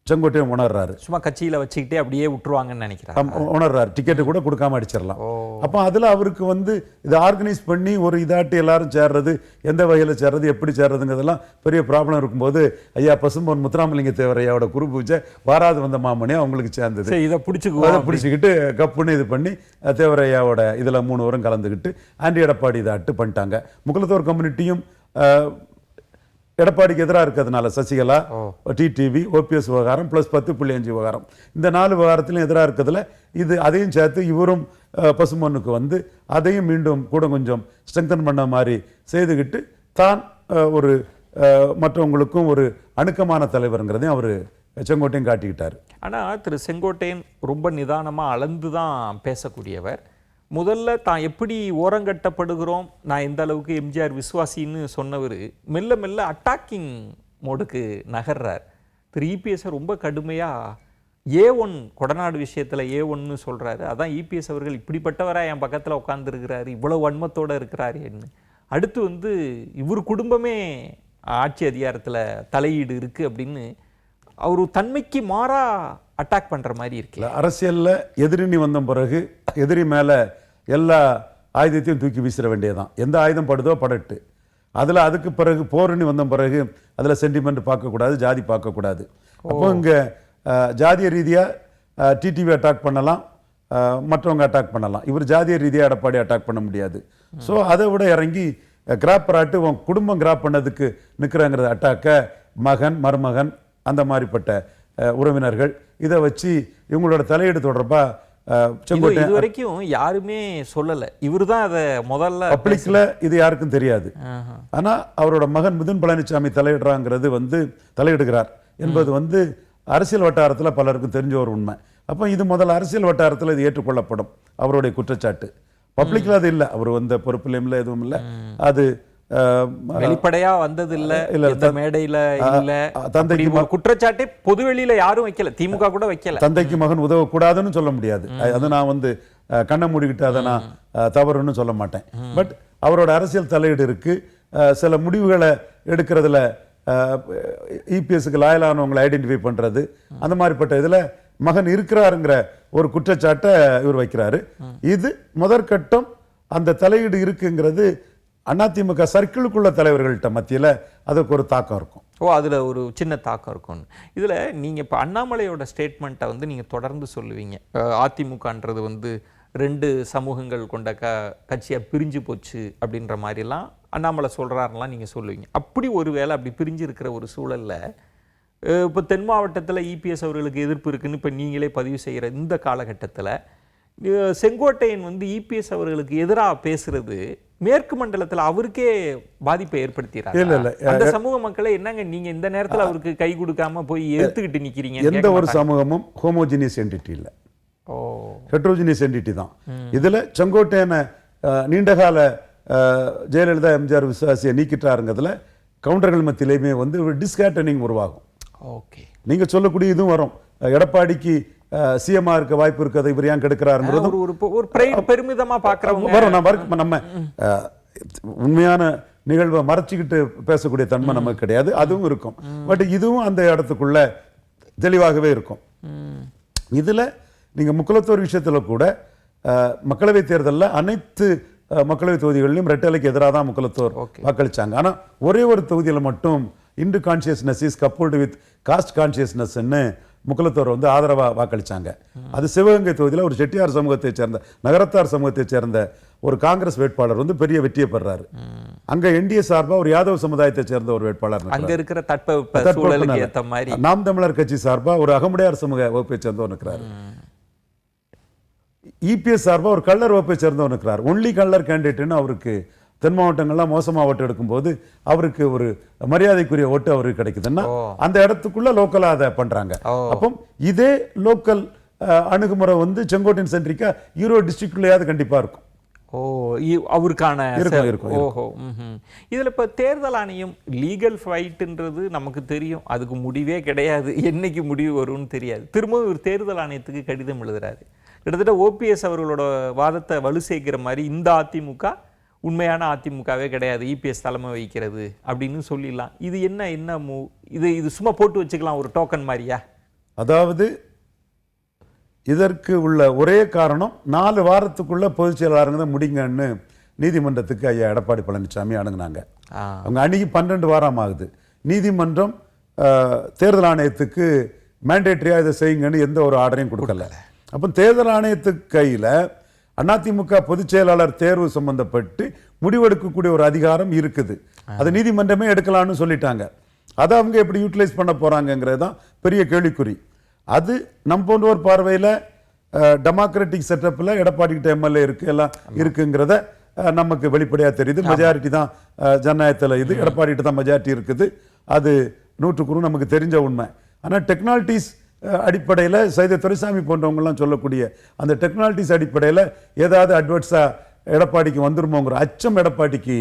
செங்கோட்டையன் உணர்றாரு. சும்மா கட்சியில் வச்சுக்கிட்டே அப்படியே விட்டுருவாங்கன்னு நினைக்கிறேன். உணர்றாரு. டிக்கெட்டு கூட கொடுக்காம அடிச்சிடலாம். அப்போ அதில் அவருக்கு வந்து இதை ஆர்கனைஸ் பண்ணி ஒரு இதாட்டி எல்லாரும் சேர்றது, எந்த வகையில் சேர்றது, எப்படி சேர்றதுங்கிறதெல்லாம் பெரிய ப்ராப்ளம் இருக்கும்போது ஐயா பசும்பொன் முத்துராமலிங்க தேவரையாவோட குரு பூஜை வாராது வந்த மாமனே அவங்களுக்கு சேர்ந்தது. இதை பிடிச்சிக்கிட்டு கப்புன்னு இது பண்ணி தேவரையாவோட இதில் 3 வாரம் கலந்துக்கிட்டு ஆண்டி எடப்பாடி இதாட்டு பண்ணிட்டாங்க. முகலத்தோர் கம்யூனிட்டியும் எடப்பாடிக்கு எதிராக இருக்கிறதுனால சசிகலா, டிடிவி, ஓபிஎஸ் விவகாரம் ப்ளஸ் 10.5 விவகாரம், இந்த 4 விவகாரத்திலும் எதிராக இருக்கிறதுல இது அதையும் சேர்த்து இவரும் பசுமொன்னுக்கு வந்து அதையும் மீண்டும் கூட கொஞ்சம் ஸ்ட்ரெங்தன் பண்ண மாதிரி செய்துக்கிட்டு தான் ஒரு மற்றவங்களுக்கும் ஒரு அணுக்கமான தலைவருங்கிறதையும் அவர் செங்கோட்டையன் காட்டிக்கிட்டார். ஆனால் திரு செங்கோட்டையன் ரொம்ப நிதானமாக அளந்து தான் பேசக்கூடியவர். முதல்ல தான் எப்படி ஓரங்கட்டப்படுகிறோம், நான் எந்த அளவுக்கு எம்ஜிஆர் விசுவாசின்னு சொன்னவர் மெல்ல மெல்ல அட்டாக்கிங் மோடுக்கு நகர்றார். திரு இபிஎஸ் ரொம்ப கடுமையாக A1 கொடநாடு விஷயத்தில் A1ன்னு சொல்கிறாரு. அதான் இபிஎஸ் அவர்கள் இப்படிப்பட்டவராக என் பக்கத்தில் உட்காந்துருக்கிறாரு, இவ்வளோ வன்மத்தோடு இருக்கிறாரு என்ன. அடுத்து வந்து இவர் குடும்பமே ஆட்சி அதிகாரத்தில் தலையீடு இருக்குது அப்படின்னு அவர் தன்மைக்கு மாறா அட்டாக் பண்ணுற மாதிரி இருக்குல்ல. அரசியலில் எதிரினி வந்த பிறகு எதிரி மேலே எல்லா ஆயுதத்தையும் தூக்கி வீசிட வேண்டியதுதான். எந்த ஆயுதம் படுதோ படட்டு. அதில் அதுக்கு பிறகு போரணி வந்த பிறகு அதில் சென்டிமெண்ட் பார்க்கக்கூடாது, ஜாதி பார்க்கக்கூடாது. அப்போ இங்கே ஜாதிய ரீதியாக டிடிவி அட்டாக் பண்ணலாம், மற்றவங்க அட்டாக் பண்ணலாம். இவர் ஜாதிய ரீதியாக எடப்பாடி அட்டாக் பண்ண முடியாது. ஸோ அதை விட இறங்கி கிராப் பராட்டு உன் குடும்பம் கிராப் பண்ணதுக்கு நிற்கிறாங்கிறது அட்டாக்கை மகன் மருமகன் அந்த மாதிரிப்பட்ட உறவினர்கள் இதை வச்சு இவங்களோட தலையீடு தொடர்பாக இது வரைக்கும் யாருமே சொல்லலை. இவர் தான் அதை முதல்ல பப்ளிக்ல இது யாருக்கும் தெரியாது. ஆனா அவரோட மகன் மிதுன் பழனிசாமி தலையிடுறாங்கிறது வந்து தலையிடுகிறார் என்பது வந்து அரசியல் வட்டாரத்தில் பலருக்கும் தெரிஞ்ச ஒரு உண்மை. அப்போ இது முதல்ல அரசியல் வட்டாரத்தில் இது ஏற்றுக்கொள்ளப்படும் அவருடைய குற்றச்சாட்டு. பப்ளிக்ல அது இல்லை, அவர் வந்த பொறுப்புலையும் இல்லை, எதுவும் இல்லை. அது வெளிப்படையா வந்தது இல்ல, மேடையில இல்ல. தந்தைக்கு குற்றச்சாட்டை பொதுவெளியில யாரும் வைக்கல, திமுக கூட வைக்கல. தந்தைக்கு மகன் உதவக்கூடாதுன்னு சொல்ல முடியாது. அதை நான் வந்து கண்ணை மூடிக்கிட்டு அதை நான் தவறுன்னு சொல்ல மாட்டேன். பட் அவரோட அரசியல் தலையீடு இருக்கு. சில முடிவுகளை எடுக்கிறதுல இபிஎஸ்க்கு லாயலானவங்களை ஐடென்டிஃபை பண்றது, அந்த மாதிரிப்பட்ட இதுல மகன் இருக்கிறாருங்கிற ஒரு குற்றச்சாட்டை இவர் வைக்கிறாரு. இது முதற்கட்டம். அந்த தலையீடு இருக்குங்கிறது அதிமுக சர்க்கிளுக்குள்ள தலைவர்கள்ட்ட மத்தியில் அதுக்கு ஒரு தாக்கம் இருக்கும். அதில் ஒரு சின்ன தாக்கம் இருக்கும். இதில் நீங்கள் இப்போ அண்ணாமலையோட ஸ்டேட்மெண்ட்டை வந்து நீங்கள் தொடர்ந்து சொல்லுவீங்க. அதிமுகன்றது வந்து 2 சமூகங்கள் கொண்ட கட்சியாக பிரிஞ்சு போச்சு அப்படின்ற மாதிரிலாம் அண்ணாமலை சொல்கிறாருலாம் நீங்கள் சொல்லுவீங்க. அப்படி ஒரு வேளை அப்படி பிரிஞ்சு இருக்கிற ஒரு சூழலில் இப்போ தென் மாவட்டத்தில் இபிஎஸ் அவர்களுக்கு எதிர்ப்பு இருக்குன்னு இப்போ நீங்களே பதிவு செய்கிற இந்த காலகட்டத்தில் செங்கோட்டையன் வந்து இபிஎஸ் அவர்களுக்கு எதிராக பேசுறது மேற்கு மண்டலத்தில் அவருக்கே பாதிப்பை ஏற்படுத்திடுறாங்க. அந்த சமூக மக்களை என்னங்க நீங்க இந்த நேரத்தில் அவருக்கு கை கொடுக்காம போய் எடுத்துக்கிட்டு நிக்கிறீங்க? எந்த ஒரு சமூகமும் ஹோமோஜினியஸ் என்டிட்டி இல்லை, ஹெட்ரோஜினியஸ் என்டிட்டி தான். இதுல செங்கோட்டையனை நீண்டகால ஜெயலலிதா எம்ஜிஆர் விசுவாசியை நீக்கிட்டாருங்கிறதுல கவுண்டர்கள் மத்தியிலேயுமே வந்து ஒரு டிஸ்கேட்டனிங் உருவாகும். ஓகே, நீங்க சொல்லக்கூடிய இதுவும் வரும். எடப்பாடிக்கு சிஎம்ஆ இருக்க வாய்ப்பு இருக்கிறது, இவர் ஏன் கெடுக்கிறாருன்றது ஒரு பெருமிதமா பார்க்கறவங்க வரும். நம்ம உண்மையான நிகழ்வை மறைச்சிக்கிட்டு பேசக்கூடிய தன்மை நமக்கு கிடையாது, அதுவும் இருக்கும். பட் இதுவும் அந்த இடத்துக்குள்ள தெளிவாகவே இருக்கும். இதுல நீங்க முக்குலத்தோர் விஷயத்துல கூட மக்களவை தேர்தலில் அனைத்து மக்களவை தொகுதிகளிலும் ரெட்டலைக்கு எதிராக தான் முக்குலத்தோர் வாக்களிச்சாங்க. ஆனா ஒரே ஒரு தொகுதியில் மட்டும் Hindu consciousness is coupled with caste கான்சியஸ்னஸ்ன்னு முக்குலத்தோர் வந்து ஆதரவா வாக்களிச்சாங்க. அது சிவகங்கை தொகுதியில் ஒரு செட்டியார் சமூகத்தை சேர்ந்த, நகரத்தார் சமூகத்தை சேர்ந்த ஒரு காங்கிரஸ் வேட்பாளர் வந்து பெரிய வெற்றியை பெறாரு. அங்க என்டிஏ சார்பா ஒரு யாதவ் சமுதாயத்தை சேர்ந்த ஒரு வேட்பாளர், அங்க இருக்கிற தட்பவெப்ப ஏத்த மாதிரி நாம் தமிழர் கட்சி சார்பா ஒரு அகமுடையார் சமூக வகுப்பை சேர்ந்தவர் இருக்கிறார். இபிஎஸ் சார்பா ஒரு கள்ளர் வகுப்பை சேர்ந்தவர் இருக்கிறார். ஒன்லி கள்ளர் கேண்டிடேட்னு அவருக்கு தென் மாவட்டங்கள்லாம் மோசமா ஓட்டு எடுக்கும்போது அவருக்கு ஒரு மரியாதைக்குரிய ஓட்டு அவருக்கு கிடைக்குதுன்னா அந்த இடத்துக்குள்ள லோக்கலா அதை பண்றாங்க. அப்போ இதே லோக்கல் அணுகுமுறை வந்து செங்கோட்டையன் சென்ட்ரிக்கா ஈரோடு டிஸ்ட்ரிக்ட்லயாவது கண்டிப்பா இருக்கும். அவருக்கான இருக்கும். ஓஹோ. இதுல இப்ப தேர்தல் ஆணையம் லீகல் ஃபைட்ன்றது நமக்கு தெரியும், அதுக்கு முடிவே கிடையாது, என்னைக்கு முடிவு வரும்னு தெரியாது. திரும்பவும் ஒரு தேர்தல் ஆணையத்துக்கு கடிதம் எழுதுறாரு. கிட்டத்தட்ட ஓபிஎஸ் அவர்களோட வாதத்தை வலு சேர்க்கிற மாதிரி இந்த அதிமுக உண்மையான அதிமுகவே கிடையாது, இபிஎஸ் தலைமை வகிக்கிறது அப்படின்னு சொல்லிடலாம். இது என்ன இது சும்மா போட்டு வச்சுக்கலாம் ஒரு டோக்கன் மாதிரியா? அதாவது இதற்கு உள்ள ஒரே காரணம் 4 வாரத்துக்குள்ள பொதுச் செயலாளருங்க தான் முடிங்கன்னு நீதிமன்றத்துக்கு ஐயா எடப்பாடி பழனிசாமி அணுகுனாங்க. அவங்க அணுகி 12 வாரம் ஆகுது. நீதிமன்றம் தேர்தல் ஆணையத்துக்கு மேண்டேட்டரியா இதை செய்யுங்கன்னு எந்த ஒரு ஆர்டரையும் கொடுக்கல. அப்போ தேர்தல் ஆணையத்துக்கு கையில அதிமுக பொதுச் செயலாளர் தேர்வு சம்பந்தப்பட்டு முடிவெடுக்கக்கூடிய ஒரு அதிகாரம் இருக்குது. அது நீதிமன்றமே எடுக்கலாம்னு சொல்லிட்டாங்க. அதை அவங்க எப்படி யூட்டிலைஸ் பண்ண போறாங்கிறது தான் பெரிய கேள்விக்குறி. அது நம் போன்றோர் பார்வையில் டெமோக்ராட்டிக் செட்டப்ல எடப்பாடி கிட்ட எம்எல்ஏ இருக்கு, எல்லாம் இருக்குங்கிறத நமக்கு வெளிப்படையா தெரியுது. மெஜாரிட்டி தான் ஜனநாயகத்தில், இது எடப்பாடி கிட்ட தான் மெஜாரிட்டி இருக்குது. அது 100% நமக்கு தெரிஞ்ச உண்மை. ஆனால் டெக்னாலஜிஸ் அடிப்படையில் சைத துரைசாமி போன்றவங்கலாம் சொல்லக்கூடிய அந்த டெக்னாலஜிஸ் அடிப்படையில் ஏதாவது அட்வர்ட்ஸா எடப்பாடிக்கு வந்துருமோங்கிற அச்சம் எடப்பாடிக்கு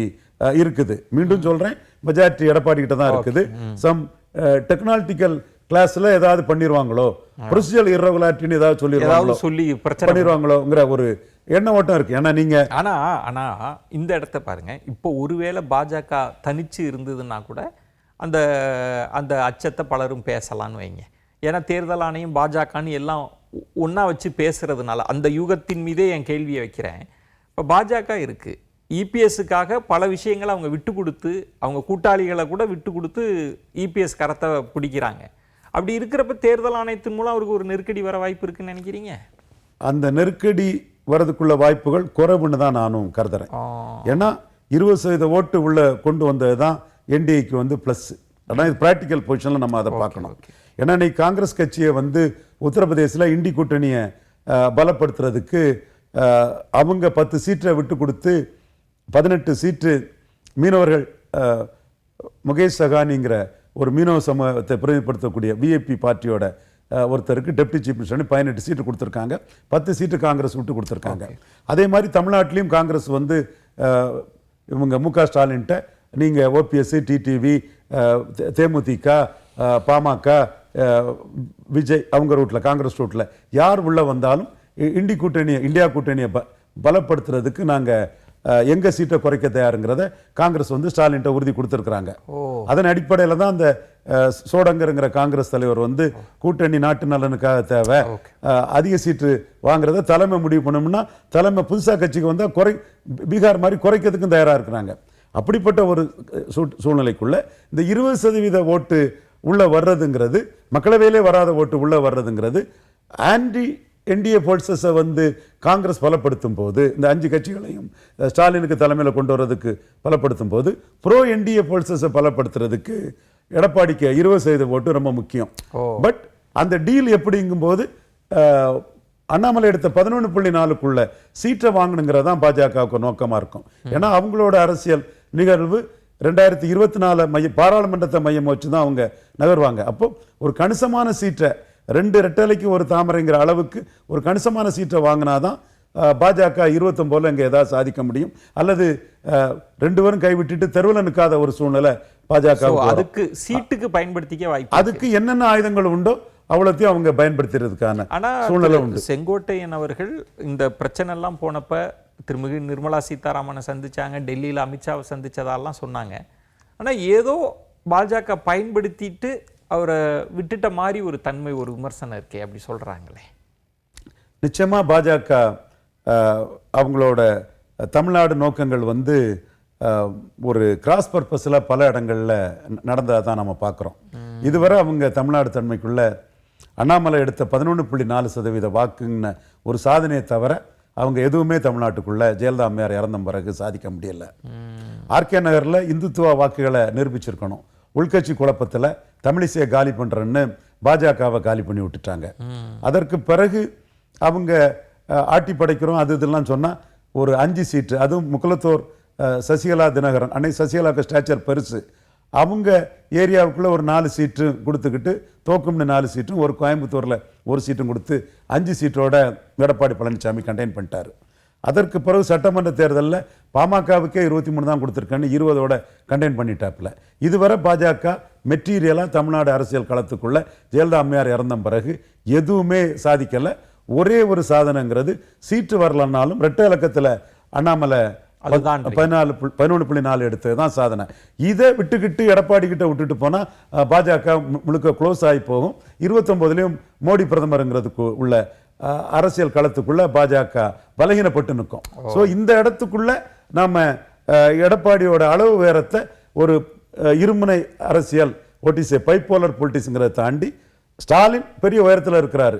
இருக்குது. மீண்டும் சொல்றேன், மெஜாரிட்டி எடப்பாடி கிட்ட தான் இருக்குது. சம் டெக்னாலஜிக்கல் கிளாஸ்ல ஏதாவது பண்ணிடுவாங்களோ, ப்ரொசீஜரல் இர்ரெகுலாரிட்டின்னு ஏதாவது சொல்லி பண்ணிடுவாங்களோங்கிற ஒரு எண்ண ஓட்டம் இருக்கு. ஏன்னா நீங்க ஆனா இந்த இடத்த பாருங்க, இப்போ ஒருவேளை பாஜக தனிச்சு இருந்ததுன்னா கூட அந்த அந்த அச்சத்தை பலரும் பேசலான்னு வைங்க. ஏன்னா தேர்தல் ஆணையம் பாஜகன்னு எல்லாம் ஒன்றா வச்சு பேசுறதுனால அந்த யூகத்தின் மீதே என் கேள்வியை வைக்கிறேன். இப்போ பாஜக இருக்கு, இபிஎஸ்ஸுக்காக பல விஷயங்களை அவங்க விட்டு கொடுத்து, அவங்க கூட்டாளிகளை கூட விட்டு கொடுத்து இபிஎஸ் கரத்தை பிடிக்கிறாங்க. அப்படி இருக்கிறப்ப தேர்தல் ஆணையத்தின் மூலம் அவருக்கு ஒரு நெருக்கடி வர வாய்ப்பு இருக்குன்னு நினைக்கிறீங்க? அந்த நெருக்கடி வரதுக்குள்ள வாய்ப்புகள் குறைவுன்னு தான் நானும் கருதுறேன். ஏன்னா 20% ஓட்டு உள்ள கொண்டு வந்தது தான் என்டிஏக்கு வந்து பிளஸ். ஆனால் இது ப்ராக்டிக்கல் பொசிஷனில் நம்ம அதை பார்க்கணும். ஏன்னா இன்னைக்கு காங்கிரஸ் கட்சியை வந்து உத்தரப்பிரதேசில் இண்டி கூட்டணியை பலப்படுத்துறதுக்கு அவங்க 10 சீட்டை விட்டு கொடுத்து 18 சீட்டு மீனவர்கள், முகேஷ் சகானிங்கிற ஒரு மீனவ சமூகத்தை பிரதிநிதிப்படுத்தக்கூடிய விஐபி பார்ட்டியோட ஒருத்தருக்கு டெப்டி சீஃப் மினிஸ்டர் 18 சீட்டு கொடுத்துருக்காங்க. 10 சீட்டு காங்கிரஸ் விட்டு கொடுத்துருக்காங்க. அதே மாதிரி தமிழ்நாட்டிலையும் காங்கிரஸ் வந்து இவங்க முக ஸ்டாலின்ட்ட நீங்கள் ஓபிஎஸ், டிடிவி, தேமுதிக, பாமக, விஜய் அவங்க ரூட்டில், காங்கிரஸ் ரூட்டில் யார் உள்ள வந்தாலும் இந்தியா கூட்டணியை பலப்படுத்துறதுக்கு நாங்கள் எங்க சீட்டை குறைக்க தயாருங்கிறத காங்கிரஸ் வந்து ஸ்டாலின்ட்ட உறுதி கொடுத்துருக்குறாங்க. அதன் அடிப்படையில் தான் அந்த சோடங்கருங்கிற காங்கிரஸ் தலைவர் வந்து கூட்டணி நாட்டு நலனுக்காக தேவை, அதிக சீட்டு வாங்குறத தலைமை முடிவு பண்ணோம்னா தலைமை புதுசாக கட்சிக்கு வந்தால் பீகார் மாதிரி குறைக்கிறதுக்கும் தயாராக இருக்கிறாங்க. அப்படிப்பட்ட ஒரு சூழ்நிலைக்குள்ள இந்த 20% ஓட்டு உள்ள வர்றதுங்கிறது, மக்களவையிலே வராத ஓட்டு உள்ள வர்றதுங்கிறது ஆன்டி என்டிஏ போல்சஸை வந்து காங்கிரஸ் பலப்படுத்தும் போது, இந்த 5 கட்சிகளையும் ஸ்டாலினுக்கு தலைமையில் கொண்டு வர்றதுக்கு பலப்படுத்தும் போது, ப்ரோ என்டிஏ போல்சஸை பலப்படுத்துறதுக்கு எடப்பாடிக்கு 20% ஓட்டு ரொம்ப முக்கியம். பட் அந்த டீல் எப்படிங்கும் போது அண்ணாமலை எடுத்த 11.4க்குள்ள சீட்டை வாங்கணுங்கிறதான் பாஜகவுக்கு நோக்கமாக இருக்கும். ஏன்னா அவங்களோட அரசியல் நிகழ்வு 2024 பாராளுமன்றத்தை மையம் வச்சு தான் அவங்க நகர்வாங்க. அப்போ ஒரு கணிசமான சீட்டை 2 ரெட்டலைக்கு ஒரு தாமரைங்கிற அளவுக்கு ஒரு கணிசமான சீட்டை வாங்கினாதான் பாஜக 29 இங்கே ஏதாவது சாதிக்க முடியும். அல்லது 2 பேரும் கைவிட்டுட்டு தெருவில் நிற்காத ஒரு சூழ்நிலை பாஜக. அதுக்கு சீட்டுக்கு பயன்படுத்திக்க வாய்ப்பு, அதுக்கு என்னென்ன ஆயுதங்கள் உண்டோ அவ்வளோத்தையும் அவங்க பயன்படுத்துறதுக்கான சூழ்நிலை உண்டு. செங்கோட்டையன் அவர்கள் இந்த பிரச்சனை எல்லாம் போனப்ப திருமிகு நிர்மலா சீதாராமனை சந்திச்சாங்க, டெல்லியில் அமித்ஷாவை சந்திச்சதெல்லாம் சொன்னாங்க. ஆனால் ஏதோ பாஜக பயன்படுத்திட்டு அவரை விட்டுட்ட மாதிரி ஒரு தன்மை, ஒரு விமர்சனம் இருக்கே, அப்படி சொல்றாங்களே. நிச்சயமா பாஜக அவங்களோட தமிழ்நாடு நோக்கங்கள் வந்து ஒரு கிராஸ் பர்பஸில் பல இடங்களில் நடந்ததாக தான் நம்ம பார்க்குறோம். இதுவரை அவங்க தமிழ்நாடு தன்மைக்குள்ள அண்ணாமலை எடுத்த 11.4% வாக்குன்னு ஒரு சாதனையை தவிர அவங்க எதுவுமே தமிழ்நாட்டுக்குள்ள ஜெயலலிதா அம்மையார் இறந்த பிறகு சாதிக்க முடியல. ஆர்கே நகரில் இந்துத்துவ வாக்குகளை நிரூபிச்சிருக்கணும். உள்கட்சி குழப்பத்தில் தமிழிசையை காலி பண்ணுறேன்னு பாஜகவை காலி பண்ணி விட்டுட்டாங்க. அதற்கு பிறகு அவங்க ஆட்டி படைக்கிறோம் அது இதெல்லாம் சொன்னால் ஒரு 5 சீட்டு, அதுவும் முக்குலத்தோர் சசிகலா தினகரன், அன்னை சசிகலாவுக்கு ஸ்டாச்சர் பெருசு, அவங்க ஏரியாவுக்குள்ளே ஒரு 4 சீட்டு கொடுத்துக்கிட்டு தோக்கும்னு 4 சீட்டும், ஒரு கோயம்புத்தூரில் ஒரு சீட்டும் கொடுத்து 5 சீட்டோட எடப்பாடி பழனிசாமி கண்டெயின் பண்ணிட்டார். அதற்கு பிறகு சட்டமன்ற தேர்தலில் பாமகவுக்கே 23 தான் கொடுத்துருக்கேன்னு 20ஓட கண்டெயின் பண்ணிட்டாப்புல. இதுவரை பாஜக மெட்டீரியலாக தமிழ்நாடு அரசியல் களத்துக்குள்ள ஜெயலலிதா அம்மையார் இறந்த பிறகு எதுவுமே சாதிக்கலை. ஒரே ஒரு சாதனைங்கிறது சீட்டு வரலன்னாலும் ரெட்டை இலக்கத்தில் அண்ணாமலை 11.4 எடுத்தது தான் சாதனை. இதை விட்டுக்கிட்டு எடப்பாடி கிட்ட விட்டுட்டு போனால் பாஜக முழுக்க க்ளோஸ் ஆகி போகும். 29லையும் மோடி பிரதமருங்கிறதுக்கு உள்ள அரசியல் களத்துக்குள்ள பாஜக பலகீனப்பட்டு நிற்கும். ஸோ இந்த இடத்துக்குள்ள நாம எடப்பாடியோட அளவு உயரத்தை ஒரு இருமுனை அரசியல் ஓட்டிசே பைப்போலர் பொலிட்டிக்ஸ்ங்கிறத தாண்டி ஸ்டாலின் பெரிய உயரத்தில் இருக்கிறாரு.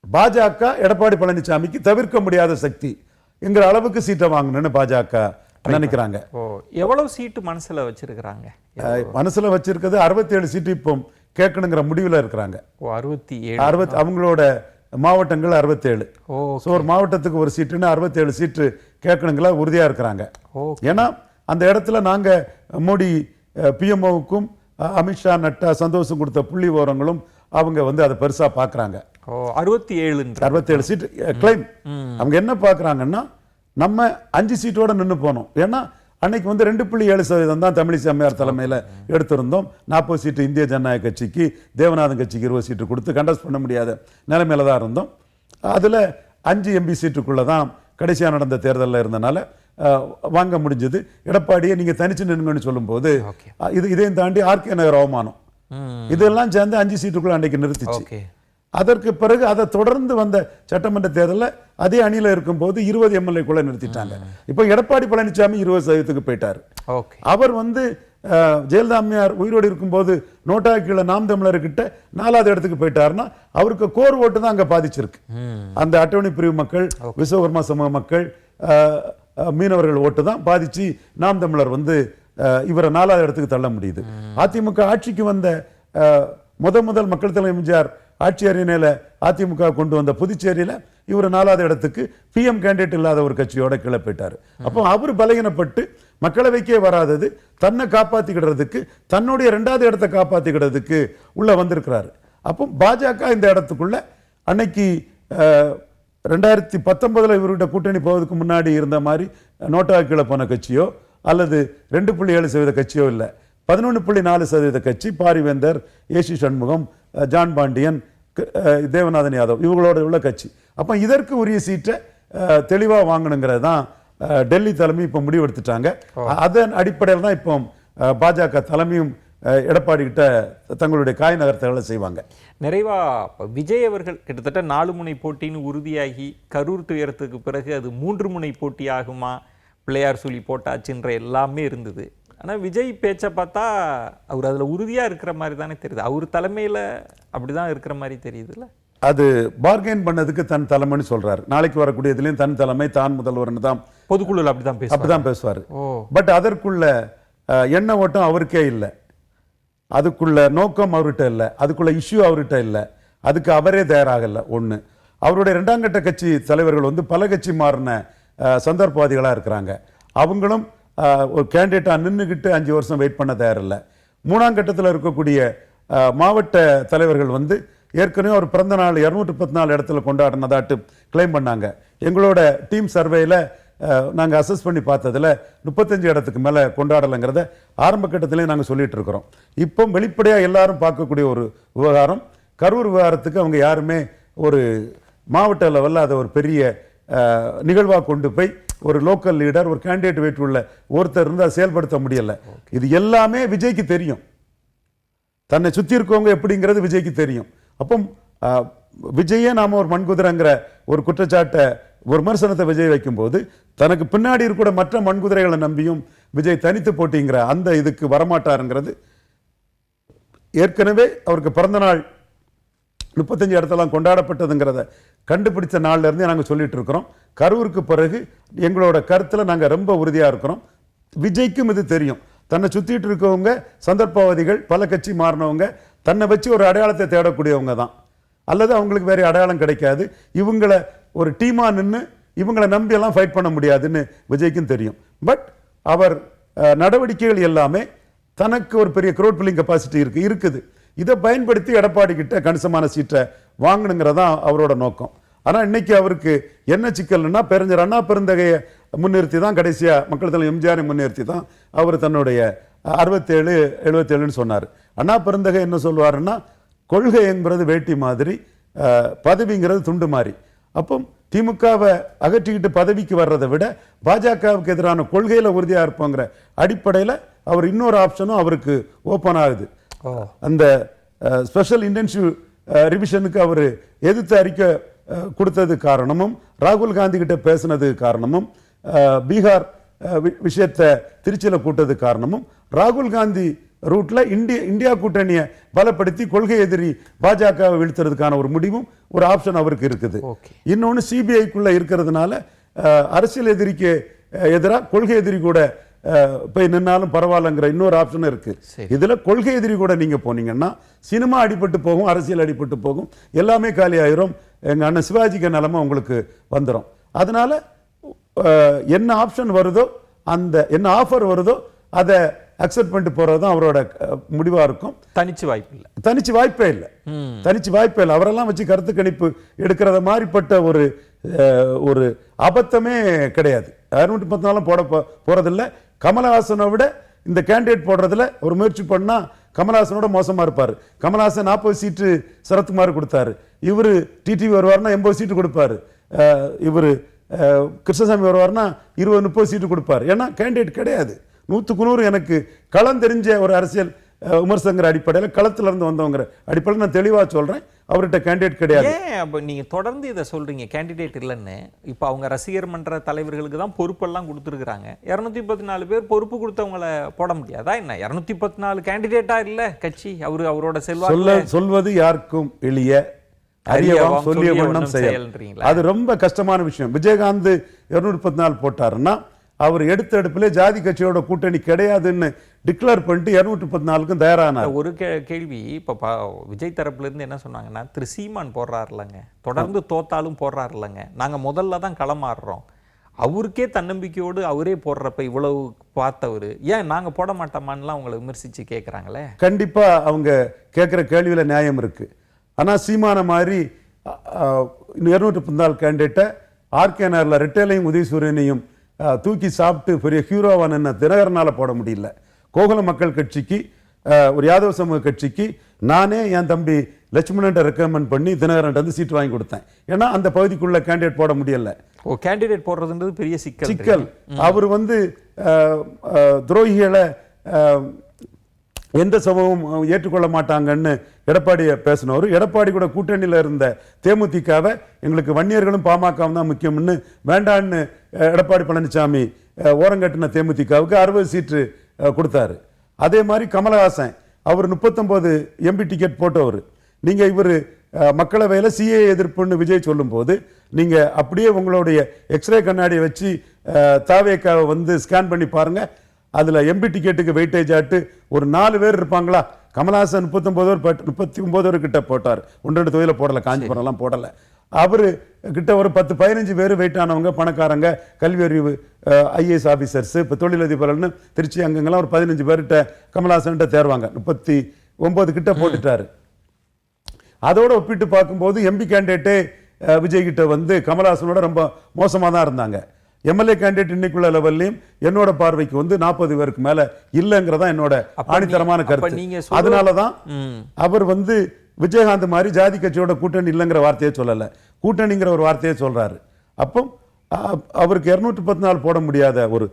பாஜக எடப்பாடி பழனிசாமிக்கு தவிர்க்க முடியாத சக்தி என்கிற அளவுக்கு சீட்டை வாங்கணும்னு பாஜக நினைக்கிறாங்க. எவ்வளவு சீட்டு மனசுல வச்சிருக்கிறாங்க? மனசுல வச்சிருக்கிறது 67 சீட்டு இப்போ கேட்கணுங்கிற முடிவில் இருக்கிறாங்க. 67 அவங்களோட மாவட்டங்கள் 67. ஸோ ஒரு மாவட்டத்துக்கு ஒரு சீட்டுன்னு 67 சீட்டு கேட்கணுங்களா உறுதியா இருக்கிறாங்க. ஏன்னா அந்த இடத்துல நாங்க மோடி பிஎம்ஓவுக்கும் அமித்ஷா நட்டா சந்தோஷம் கொடுத்த புள்ளி விவரங்களும் அவங்க வந்து அதை பெருசா பாக்குறாங்க. 67 சீட்டு கிளைம். அவங்க என்ன பாக்குறாங்கன்னா நம்ம 5 சீட்டோட நின்று போனோம். ஏன்னா அன்னைக்கு வந்து 2.7% தான் தமிழிசை அம்மையார் தலைமையில் எடுத்திருந்தோம். 40 சீட்டு இந்திய ஜனநாயக கட்சிக்கு, தேவநாதன் கட்சிக்கு 20 சீட்டு கொடுத்து கண்டஸ்ட் பண்ண முடியாத நிலைமையில தான் இருந்தோம். அதில் 5 எம்பி சீட்டுக்குள்ள தான் கடைசியாக நடந்த தேர்தலில் இருந்தனால வாங்க முடிஞ்சது. எடப்பாடியை நீங்க தனிச்சு நின்னுங்கன்னு சொல்லும்போது இதையும் தாண்டி ஆர்கே நகர் அவமானம் இதெல்லாம் சேர்ந்து 5 சீட்டுக்குள்ள அன்னைக்கு நிறுத்திச்சு. அதற்கு பிறகு அதை தொடர்ந்து வந்த சட்டமன்ற தேர்தலில் அதே அணியில் இருக்கும்போது 20 எம்எல்ஏக்குள்ள நிறுத்திட்டாங்க. இப்போ எடப்பாடி பழனிசாமி 20% போயிட்டார். அவர் வந்து ஜெயலலிதா அம்மையார் உயிரோடு இருக்கும்போது நோட்டா கீழே நாம் தமிழர்கிட்ட 4வது இடத்துக்கு போயிட்டாருன்னா அவருக்கு கோர் ஓட்டு தான் அங்கே பாதிச்சிருக்கு. அந்த அட்டவணை பிரிவு மக்கள், விஸ்வகர்மா சமூக மக்கள், மீனவர்கள் ஓட்டு தான் பாதிச்சு நாம் தமிழர் வந்து இவரை 4வது இடத்துக்கு தள்ள முடியுது. அதிமுக ஆட்சிக்கு வந்த முதல் மக்கள் தலைவர் எம்ஜிஆர் ஆட்சி அறிக்கையில அதிமுக கொண்டு வந்த புதுச்சேரியில இவர் 4வது இடத்துக்கு பிஎம் கேண்டிடேட் இல்லாத ஒரு கட்சியோட கீழே போயிட்டாரு. அப்போ அவர் பலகீனப்பட்டு மக்களவைக்கே வராதது தன்னை காப்பாத்திக்கிறதுக்கு, தன்னுடைய 2வது இடத்தை காப்பாத்திக்கிறதுக்கு உள்ள வந்திருக்கிறாரு. அப்போ பாஜக இந்த இடத்துக்குள்ள அன்னைக்கு 2019 இவர்கிட்ட கூட்டணி போவதுக்கு முன்னாடி இருந்த மாதிரி நோட்டா கீழே போன கட்சியோ அல்லது 2.7% கட்சியோ இல்லை. 11.4% கட்சி பாரிவேந்தர், ஏசி சண்முகம், ஜான் பாண்டியன், தேவநாதன் யாதவ் இவங்களோட உள்ள கட்சி. அப்போ இதற்கு உரிய சீட்டை தெளிவாக வாங்கணுங்கிறது தான் டெல்லி தலைமை இப்போ முடிவெடுத்துட்டாங்க. அதன் அடிப்படையில் தான் இப்போ பாஜக தலைமையும் எடப்பாடி கிட்ட தங்களுடைய காய் நகர்த்தலை செய்வாங்க. நிறைவா விஜய் அவர்கள் கிட்டத்தட்ட 4 முனை போட்டின்னு உறுதியாகி கரூர் துயரத்துக்கு பிறகு அது 3 முனை போட்டி ஆகுமா, பிள்ளையார் சொல்லி போட்டாச்சுன்ற எல்லாமே இருந்தது. ஆனால் விஜய் பேச்சை பார்த்தா அவர் அதில் உறுதியாக இருக்கிற மாதிரி தானே தெரியுது. அவர் தலைமையில் அப்படி தான் இருக்கிற மாதிரி தெரியுதுல்ல. அது பார்கெயின் பண்ணதுக்கு தன் தலைமைன்னு சொல்றாரு. நாளைக்கு வரக்கூடியதுலேயும் தன் தலைமை தான் முதல்வர்னு தான் பொதுக்குழுவில் அப்படிதான் பேசுவார். பட் அதற்குள்ள எண்ண ஓட்டம் அவருக்கே இல்லை, அதுக்குள்ள நோக்கம் அவர்கிட்ட இல்லை, அதுக்குள்ள இஷ்யூ அவர்கிட்ட இல்லை, அதுக்கு அவரே தயாராகல. ஒன்று, அவருடைய 2ஆம் கட்ட கட்சி தலைவர்கள் வந்து பல கட்சி மாறின சந்தர்ப்பவாதிகளாக இருக்கிறாங்க. அவங்களும் ஒரு கேண்டிடேட்டாக நின்றுக்கிட்டு 5 வருஷம் வெயிட் பண்ண தயாரில்லை. 3ஆம் கட்டத்தில் இருக்கக்கூடிய மாவட்ட தலைவர்கள் வந்து ஏற்கனவே ஒரு பிறந்த நாள் 214 இடத்துல கொண்டாடினதாட்டு கிளைம் பண்ணாங்க. எங்களோட டீம் சர்வேயில் நாங்கள் அசஸ் பண்ணி பார்த்ததில் 35 இடத்துக்கு மேலே கொண்டாடலைங்கிறத ஆரம்ப கட்டத்திலே நாங்கள் சொல்லிட்டு இருக்கிறோம். இப்போ வெளிப்படையாக எல்லாரும் பார்க்கக்கூடிய ஒரு விவகாரம், கரூர் விவகாரத்துக்கு அவங்க யாருமே ஒரு மாவட்ட லெவலில் அதை ஒரு பெரிய நிகழ்வாக கொண்டு போய் ஒரு லோக்கல் லீடர், ஒரு கேண்டிடேட் வெயிட் உள்ள ஒருத்தர் இருந்து அதை செயல்படுத்த முடியலை. இது எல்லாமே விஜய்க்கு தெரியும், தன்னை சுற்றி இருக்கவங்க எப்படிங்கிறது விஜய்க்கு தெரியும். அப்போ விஜயே நாம ஒரு மண்குதிரைங்கிற ஒரு குற்றச்சாட்டை, ஒரு விமர்சனத்தை விஜய் வைக்கும்போது தனக்கு பின்னாடி இருக்கிற மற்ற மண்குதிரைகளை நம்பியும் விஜய் தனித்து போட்டிங்கிற அந்த இதுக்கு வரமாட்டாருங்கிறது ஏற்கனவே அவருக்கு பிறந்த நாள் 35 இடத்தெல்லாம் கொண்டாடப்பட்டதுங்கிறத கண்டுபிடிச்ச நாள்ல இருந்தே நாங்கள் சொல்லிட்டு இருக்கிறோம். கரூருக்கு பிறகு எங்களோட கருத்தில் நாங்கள் ரொம்ப உறுதியாக இருக்கிறோம். விஜய்க்கும் இது தெரியும். தன்னை சுற்றிட்டு இருக்கவங்க சந்தர்ப்பவாதிகள், பல கட்சி மாறினவங்க, தன்னை வச்சு ஒரு அடையாளத்தை தேடக்கூடியவங்க தான், அல்லது அவங்களுக்கு வேற அடையாளம் கிடைக்காது. இவங்களை ஒரு டீமா நின்று இவங்களை நம்பி எல்லாம் ஃபைட் பண்ண முடியாதுன்னு விஜய்க்கும் தெரியும். பட் அவர் நடவடிக்கைகள் எல்லாமே தனக்கு ஒரு பெரிய க்ரௌட் புல்லிங் கெப்பாசிட்டி இருக்குது. இதை பயன்படுத்தி எடப்பாடி கிட்ட கணிசமான சீட்டை வாங்கணுங்கிறதான் அவரோட நோக்கம். ஆனால் இன்னைக்கு அவருக்கு என்ன சிக்கல்னா, பெருஞ்சர் அண்ணா பெருந்தகையை முன்னிறுத்தி தான், கடைசியா மக்கள் தலைவர் எம்ஜிஆரை முன்னிறுத்தி தான் அவர் தன்னுடைய 67, 77ன்னு சொன்னார். அண்ணா பெருந்தகை என்ன சொல்வாருன்னா, கொள்கை என்பது வேட்டி மாதிரி, பதவிங்கிறது துண்டு மாதிரி. அப்போ திமுகவை அகற்றிக்கிட்டு பதவிக்கு வர்றதை விட பாஜகவுக்கு எதிரான கொள்கையில உறுதியா இருப்போங்கிற அடிப்படையில் அவர் இன்னொரு ஆப்ஷனும் அவருக்கு ஓப்பன் ஆகுது. அந்த ஸ்பெஷல் இன்டென்சிவ் ரிவிஷனுக்கு அவர் எதிர்த்து அறிக்கை கொடுத்தது காரணமும், ராகுல் காந்தி கிட்ட பேசினது காரணமும், பீகார் விஷயத்தை திருச்சியில் கூட்டது காரணமும், ராகுல் காந்தி ரூட்ல இந்தியா கூட்டணியை பலப்படுத்தி கொள்கை எதிரி பாஜகவை வீழ்த்துறதுக்கான ஒரு முடிவும் ஒரு ஆப்ஷன் அவருக்கு இருக்குது. இன்னொன்று, சிபிஐக்குள்ள இருக்கிறதுனால அரசியல் எதிரிக்கு எதிராக கொள்கை எதிரி கூட போய் நின்னாலும் பரவாயில்லங்கிற இன்னொரு ஆப்ஷன் இருக்கு. இதுல கொள்கை எதிரி கூட நீங்க போனீங்கன்னா சினிமா அடிபட்டு போகும், அரசியல் அடிபட்டு போகும், எல்லாமே காலி ஆயிரும். எங்க அண்ணன் சிவாஜிக்கு நிலைமை உங்களுக்கு வந்துடும். அதனால என்ன ஆப்ஷன் வருதோ, அந்த என்ன ஆஃபர் வருதோ அதை அக்செப்ட் பண்ணிட்டு போறதுதான் அவரோட முடிவா இருக்கும். தனிச்சு வாய்ப்பே இல்லை. அவரெல்லாம் வச்சு கருத்து கணிப்பு எடுக்கிறத மாதிரிப்பட்ட ஒரு அபத்தமே கிடையாது. 214 போட போறதில்லை. கமலஹாசனை விட இந்த கேண்டிடேட் போடுறதுல ஒரு முயற்சி பண்ணா கமலஹாசனோட மோசமா இருப்பாரு. கமலஹாசன் 40 சீட்டு சரத்குமார் கொடுத்தாரு. இவரு டிடிவி வருவாருன்னா 80 சீட்டு கொடுப்பாரு. இவரு கிருஷ்ணசாமி வருவாருன்னா 20-30 சீட்டு கொடுப்பாரு. ஏன்னா கேண்டிடேட் கிடையாது. 100க்கு 100 எனக்கு களம் தெரிஞ்ச ஒரு அரசியல் விமர்சகங்கிற அடிப்படையில், களத்துல இருந்து வந்தவங்கிற அடிப்படையில் நான் தெளிவா சொல்றேன், அவர்கிட்ட கேண்டிடேட் கிடையாது. அப்ப நீங்க தொடர்ந்து இதை சொல்றீங்க, கேண்டிடேட் இல்லைன்னு. இப்ப அவங்க ரசிகர் மன்ற தலைவர்களுக்கு தான் பொறுப்பெல்லாம் கொடுத்துருக்காங்க. 214 பேர் பொறுப்பு கொடுத்தவங்களை போட முடியாதா என்ன? 214 கேண்டிடேட்டா இல்ல கட்சி? அவரோட சொல்வது யாருக்கும் எளிய, அறியவாம் சொல்லிய வண்ணம் செயல்ன்றீங்களா? அது ரொம்ப கஷ்டமான விஷயம். விஜயகாந்த் 214 போட்டாருன்னா அவர் எடுத்த எடுப்பிலே ஜாதி கட்சியோட கூட்டணி கிடையாதுன்னு டிக்ளேர் பண்ணிட்டு 214க்கும் தயாரானார். ஒரு கேள்வி, இப்போ விஜய் தரப்புல இருந்து என்ன சொன்னாங்கன்னா, திரு சீமான் போடுறாருலங்க, தொடர்ந்து தோத்தாலும் போடுறாருலங்க, நாங்க முதல்ல தான் களமாடுறோம், அவருக்கே தன்னம்பிக்கையோடு அவரே போடுறப்ப இவ்வளவு பார்த்தவர் ஏன் நாங்க போட மாட்டோமான்லாம் அவங்களை விமர்சிச்சு கேட்குறாங்களே. கண்டிப்பா அவங்க கேட்குற கேள்வியில நியாயம் இருக்கு. ஆனா சீமான மாதிரி 214 கேண்டிடேட்டை ஆர்கேனர்ல ரெட்டேலையும் உதயசூரியனையும் தூக்கி சாப்பிட்டு பெரிய ஹீரோவான தினகரனால போட முடியல. கோகுல மக்கள் கட்சிக்கு, ஒரு யாதவ சமூக கட்சிக்கு நானே என் தம்பி லட்சுமணன் ரெக்கமெண்ட் பண்ணி தினகரன் வந்து சீட்டு வாங்கி கொடுத்தேன். ஏன்னா அந்த பகுதிக்குள்ள கேண்டிடேட் போட முடியல. ஓ, கேண்டிடேட் போடுறதுன்றது பெரிய சிக்கல். அவர் வந்து துரோகிகளை எந்த சமூகம் ஏற்றுக்கொள்ள மாட்டாங்கன்னு எடப்பாடியை பேசினவர். எடப்பாடி கூட கூட்டணியில் இருந்த தேமுதிகவை எங்களுக்கு வன்னியர்களும் பாமகவும் தான் முக்கியம்னு வேண்டான்னு எடப்பாடி பழனிசாமி ஓரங்கட்டின தேமுதிகவுக்கு 60 சீட்டு கொடுத்தாரு. அதே மாதிரி கமலஹாசன் அவர் 39 எம்பி டிக்கெட் போட்டவர். நீங்க இவர் மக்களவையில் சிஏ எதிர்ப்புன்னு விஜய் சொல்லும்போது நீங்க அப்படியே உங்களுடைய எக்ஸ்ரே கண்ணாடியை வச்சு தாவேக்காவை வந்து ஸ்கேன் பண்ணி பாருங்க. அதுல எம்பி டிக்கெட்டுக்கு வெயிட்டேஜ் ஆட்டு ஒரு 4 பேர் இருப்பாங்களா? கமலஹாசன் 39 கிட்ட போட்டார். 1-2 தொகுதியில் போடல, காஞ்சிபுரம்லாம் போடல. அவரு கிட்ட ஒரு 10-15 பேர் வெயிட் ஆனவங்க, பணக்காரங்க, கல்வி அறிவு ஐஏஎஸ் ஆபீசர்ஸ், இப்போ தொழிலதிபர்கள்னு திருச்சி அங்கங்கெல்லாம் ஒரு 15 பேர்கிட்ட கமலஹாசன் தேர்வாங்க. 39 கிட்ட போட்டுட்டாரு. அதோட ஒப்பிட்டு பார்க்கும்போது எம்பி கேண்டிடேட்டே விஜய் கிட்ட வந்து கமலஹாசனோட ரொம்ப மோசமாக தான் இருந்தாங்க. எம்எல்ஏ கேண்டிடேட் இன்னைக்குள்ள லெவல்லையும் என்னோட பார்வைக்கு வந்து 40 பேருக்கு மேல இல்லைங்கிறதா என்னோட ஆணித்தரமான கருத்து. அதனாலதான் அவர் வந்து விஜயகாந்த் மாதிரி ஜாதி கட்சியோட கூட்டணி இல்லைங்கிற வார்த்தையை சொல்லல, கூட்டணிங்கிற ஒரு வார்த்தையை சொல்றாரு. அப்போ அவருக்கு 214 போட முடியாத ஒரு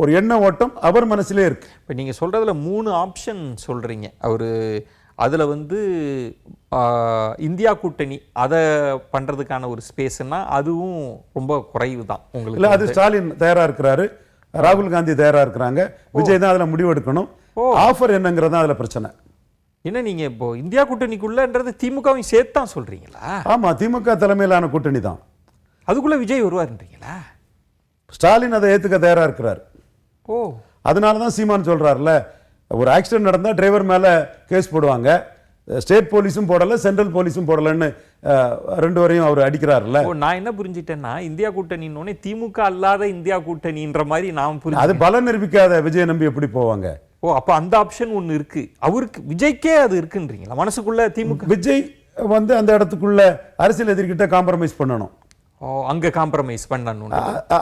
ஒரு எண்ண ஓட்டம் அவர் மனசுலே இருக்கு. இப்போ நீங்கள் சொல்கிறதுல 3 ஆப்ஷன் சொல்கிறீங்க. அவர் அதில் வந்து இந்தியா கூட்டணி அதை பண்ணுறதுக்கான ஒரு ஸ்பேஸ்னா அதுவும் ரொம்ப குறைவு தான் உங்களுக்கு. இல்லை, அது ஸ்டாலின் தயாராக இருக்கிறாரு, ராகுல் காந்தி தயாராக இருக்கிறாங்க, விஜய் தான் அதில் முடிவெடுக்கணும். ஆஃபர் என்னங்கிறது தான் அதில் பிரச்சனை. என்ன நீங்கள் இப்போ இந்தியா கூட்டணிக்குள்ளன்றது திமுகவும் சேர்த்து தான் சொல்கிறீங்களா? ஆமாம், திமுக தலைமையிலான கூட்டணி தான். அதுக்குள்ளே விஜய் வருவாருன்றீங்களா? ஸ்டாலின் அதை ஏற்றுக்க தயாராக இருக்கிறார். ஓ, அதனால தான் சீமான் சொல்றாருல, ஒரு ஆக்சிடென்ட் நடந்தால் டிரைவர் மேலே கேஸ் போடுவாங்க, ஸ்டேட் போலீஸும் போடலை, சென்ட்ரல் போலீஸும் போடலைன்னு 2 வரையும் அவர் அடிக்கிறாருல்ல. நான் என்ன புரிஞ்சிட்டேன்னா இந்தியா கூட்டணின்னு திமுக அல்லாத இந்தியா கூட்டணின்ற மாதிரி நான் புரிஞ்சு, அது பலம் நிரூபிக்காத விஜய் நம்பி எப்படி போவாங்க? ஓ, அப்போ அந்த ஆப்ஷன் ஒன்று இருக்கு அவருக்கு, விஜய்க்கே அது இருக்குன்றீங்களா மனசுக்குள்ள? திமுக விஜய் வந்து அந்த இடத்துக்குள்ள அரசியல் எதிர்கிட்ட காம்ப்ரமைஸ் பண்ணணும். அங்க காம்ப்ரமைஸ் பண்ணணும்,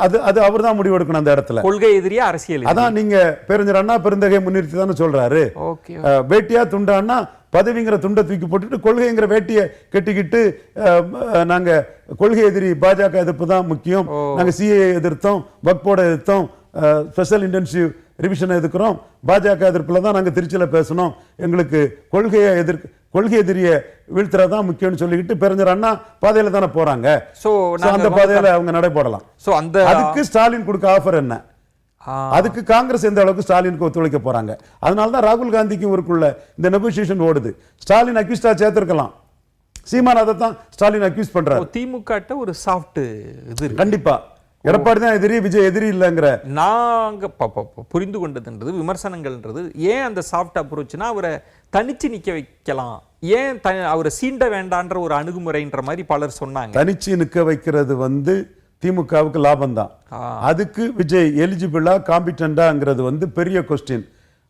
அது அவர் தான் முடிவெடுக்கணும் அந்த இடத்துல. கொள்கை எதிரியா அரசியல்? அதான் நீங்க பேரறிஞர் அண்ணா பெருந்தகை முன்னிறுத்தி தானே சொல்றாரு. வேட்டியா துண்டான்னா பதவிங்கிற துண்டை தூக்கி போட்டுட்டு கொள்கைங்கிற வேட்டியை கட்டிக்கிட்டு நாங்க கொள்கை எதிரி பாஜக எதிர்ப்பு தான் முக்கியம், நாங்க சிஏ எதிர்த்தோம், வக்போர்டை எதிர்த்தோம், ஸ்பெஷல் இன்டென்சிவ் ரிவிஷனை எதிர்க்கிறோம், பாஜக எதிர்ப்புல தான் நாங்க திருச்சியில பேசணும், எங்களுக்கு கொள்கை எதிரியை வீழ்த்துறதான் முக்கியம்னு சொல்லிக்கிட்டு பேரறிஞர் அண்ணா பாதையில தானே போறாங்க. சோ அந்த பாதையில அவங்க நடைபோடலாம். சோ அந்த அதுக்கு ஸ்டாலின் கொடுக்க ஆஃபர் என்ன? அதுக்கு காங்கிரஸ் எந்த அளவுக்கு ஸ்டாலினுக்கு ஒத்துழைக்க போறாங்க? அதனால தான் ராகுல் காந்திக்கு இவருக்குள்ள இந்த நெகோசியேஷன் ஓடுது. ஸ்டாலின் அக்யூஸ்டா சேர்த்திருக்கலாம், சீமான் அதை தான் ஸ்டாலின் அக்யூஸ் பண்றாரு. திமுக ஒரு சாஃப்ட் இது கண்டிப்பா எடப்பாடி தான் எதிரி, விஜய் எதிரி இல்லைங்கிற நாங்க புரிந்து கொண்டதுன்றது விமர்சனங்கள்ன்றது. ஏன் அந்த சாஃப்ட் அப்ரோச்னா அவரை தனிச்சு நிக்க வைக்கலாம், ஏன் அவரை சீண்ட வேண்டான்ற ஒரு அணுகுமுறைன்ற மாதிரி பலர் சொன்னாங்க. தனிச்சு நிக்க வைக்கிறது வந்து திமுகவுக்கு லாபம் தான். அதுக்கு விஜய் எலிஜிபிளா காம்பிட்டண்டாங்கிறது வந்து பெரிய கொஸ்டின்.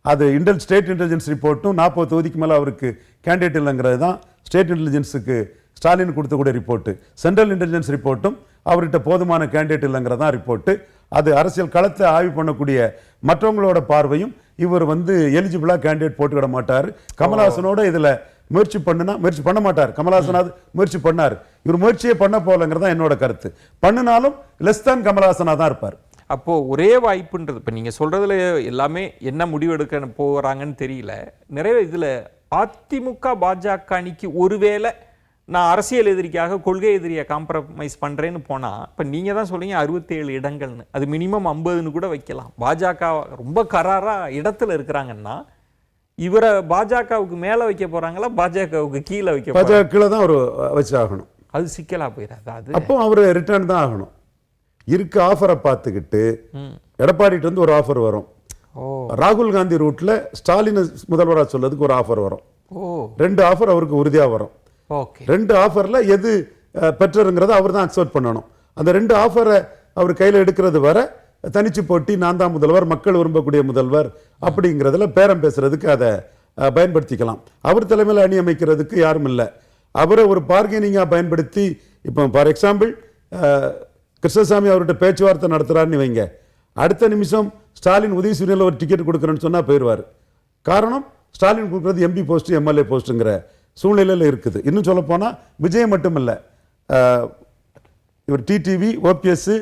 அது ஸ்டேட் இன்டெலிஜென்ஸ் ரிப்போர்ட்டும் 40 தொகுதிக்கு மேல அவருக்கு கேண்டிடேட் இல்லைங்கிறது தான் ஸ்டேட் இன்டெலிஜென்ஸுக்கு ஸ்டாலின் கொடுத்தக்கூடிய ரிப்போர்ட். சென்ட்ரல் இன்டெலிஜென்ஸ் ரிப்போர்ட்டும் அவர்கிட்ட போதுமான கேண்டிடேட் இல்லைங்கிறதா ரிப்போர்ட். அது அரசியல் களத்தை ஆய்வு பண்ணக்கூடிய மற்றவங்களோட பார்வையும் இவர் வந்து எலிஜிபிளா கேண்டிடேட் போட்டுவிட மாட்டார். கமலஹாசனோட இதுல முயற்சி பண்ண மாட்டார். கமலஹாசனாவது முயற்சி பண்ணார், இவர் முயற்சியே பண்ண போலங்கிறதா என்னோட கருத்து. பண்ணினாலும் லெஸ் தான் கமலஹாசனா தான் இருப்பார். அப்போ ஒரே வாய்ப்புன்றது இப்போ நீங்க சொல்றதுல எல்லாமே என்ன முடிவெடுக்க போறாங்கன்னு தெரியல. நிறைய இதுல அதிமுக பாஜக அணிக்கு ஒருவேளை நான் அரசியல் எதிரிக்காக கொள்கை எதிரியை காம்ப்ரமைஸ் பண்றேன்னு போனா, இப்ப நீங்க தான் சொல்றீங்க 67 இடங்கள்னு, அது மினிமம் 50ன்னு கூட வைக்கலாம். பாஜக ரொம்ப கராரா இடத்துல இருக்கிறாங்கன்னா இவரை பாஜகவுக்கு மேல வைக்க போறாங்களா, பாஜகவுக்கு கீழே வைக்க போறாங்க? பாஜக கீழே தான் ஒரு வச்சு ஆகணும். அது சிக்கலா போயிடாது. அது அப்போ அவர் ரிட்டர்ன் தான் ஆகணும். இருக்க ஆஃபரை பார்த்துக்கிட்டு எடப்பாடிட்டு வந்து ஒரு ஆஃபர் வரும். ராகுல் காந்தி ரூட்ல ஸ்டாலின் முதல்வராக சொல்லதுக்கு ஒரு ஆஃபர் வரும். 2 ஆஃபர் அவருக்கு உறுதியா வரும். 2 ஆஃபர்ல எது பெற்றருங்கிறத அவர் தான் அக்செப்ட் பண்ணணும். அந்த 2 ஆஃபரை அவர் கையில் எடுக்கிறது வர தனிச்சு போட்டி, நான் தான் முதல்வர், மக்கள் விரும்பக்கூடிய முதல்வர் அப்படிங்கிறதுல பேரம் பேசுறதுக்கு அதை பயன்படுத்திக்கலாம். அவர் தலைமையில் அணி அமைக்கிறதுக்கு யாரும் இல்லை. அவரை ஒரு பார்கெனிங்கா பயன்படுத்தி, இப்போ ஃபார் எக்ஸாம்பிள் கிருஷ்ணசாமி அவர்கிட்ட பேச்சுவார்த்தை நடத்துறாருன்னு வைங்க, அடுத்த நிமிஷம் ஸ்டாலின் உதயசூரியனில் ஒரு டிக்கெட் கொடுக்குறேன்னு சொன்னா போயிடுவார். காரணம் ஸ்டாலின் கொடுக்குறது எம்பி போஸ்ட், எம்எல்ஏ போஸ்ட்டுங்கிற சூழ்நிலையில் இருக்குது. இன்னும் சொல்ல போனா விஜய் மட்டும் இல்லை, இவர் டிடிவி, ஓபிஎஸ்,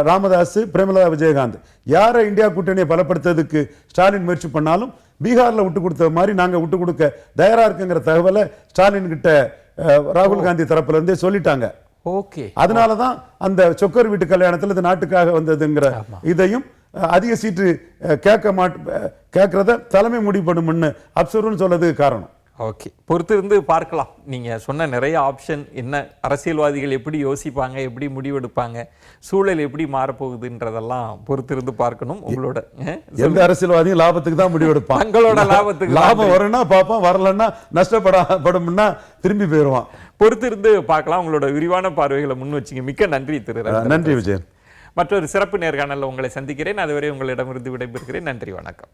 ராமதாஸ், பிரேமலதா விஜயகாந்த் யாரை இந்தியா கூட்டணியை பலப்படுத்துறதுக்கு ஸ்டாலின் முயற்சி பண்ணாலும் பீகார்ல விட்டு கொடுத்த மாதிரி நாங்க விட்டு கொடுக்க தயாரா இருக்குங்கிற தகவலை ஸ்டாலின் கிட்ட ராகுல் காந்தி தரப்புல இருந்தே சொல்லிட்டாங்க. ஓகே, அதனாலதான் அந்த சொக்கர் வீட்டு கல்யாணத்துல இது நாட்டுக்காக வந்ததுங்கிற இதையும் அதிக சீட்டு கேட்கறத தலைமை முடிவு பண்ணும்னு அப்சர்வ்னு சொல்றதுக்கு காரணம். ஓகே, பொறுத்து இருந்து பார்க்கலாம். நீங்க சொன்ன நிறைய ஆப்ஷன் என்ன, அரசியல்வாதிகள் எப்படி யோசிப்பாங்க, எப்படி முடிவெடுப்பாங்க, சூழல் எப்படி மாறப்போகுதுன்றதெல்லாம் பொறுத்து இருந்து பார்க்கணும். உங்களோட எந்த அரசியல்வாதியும் லாபத்துக்கு தான் முடிவெடுப்பான். தங்களோட லாபத்துக்கு லாபம் வரும்னா பார்ப்பான், வரலன்னா நஷ்டப்படும்னா திரும்பி போயிடுவான். பொறுத்து இருந்து பார்க்கலாம். உங்களோட விரிவான பார்வைகளை முன் வச்சிங்க. மிக்க நன்றி திரு. நன்றி விஜயன். மற்றொரு சிறப்பு நேர்காணலில் உங்களை சந்திக்கிறேன். அதுவரை உங்களிடமிருந்து விடைபெறுகிறேன். நன்றி, வணக்கம்.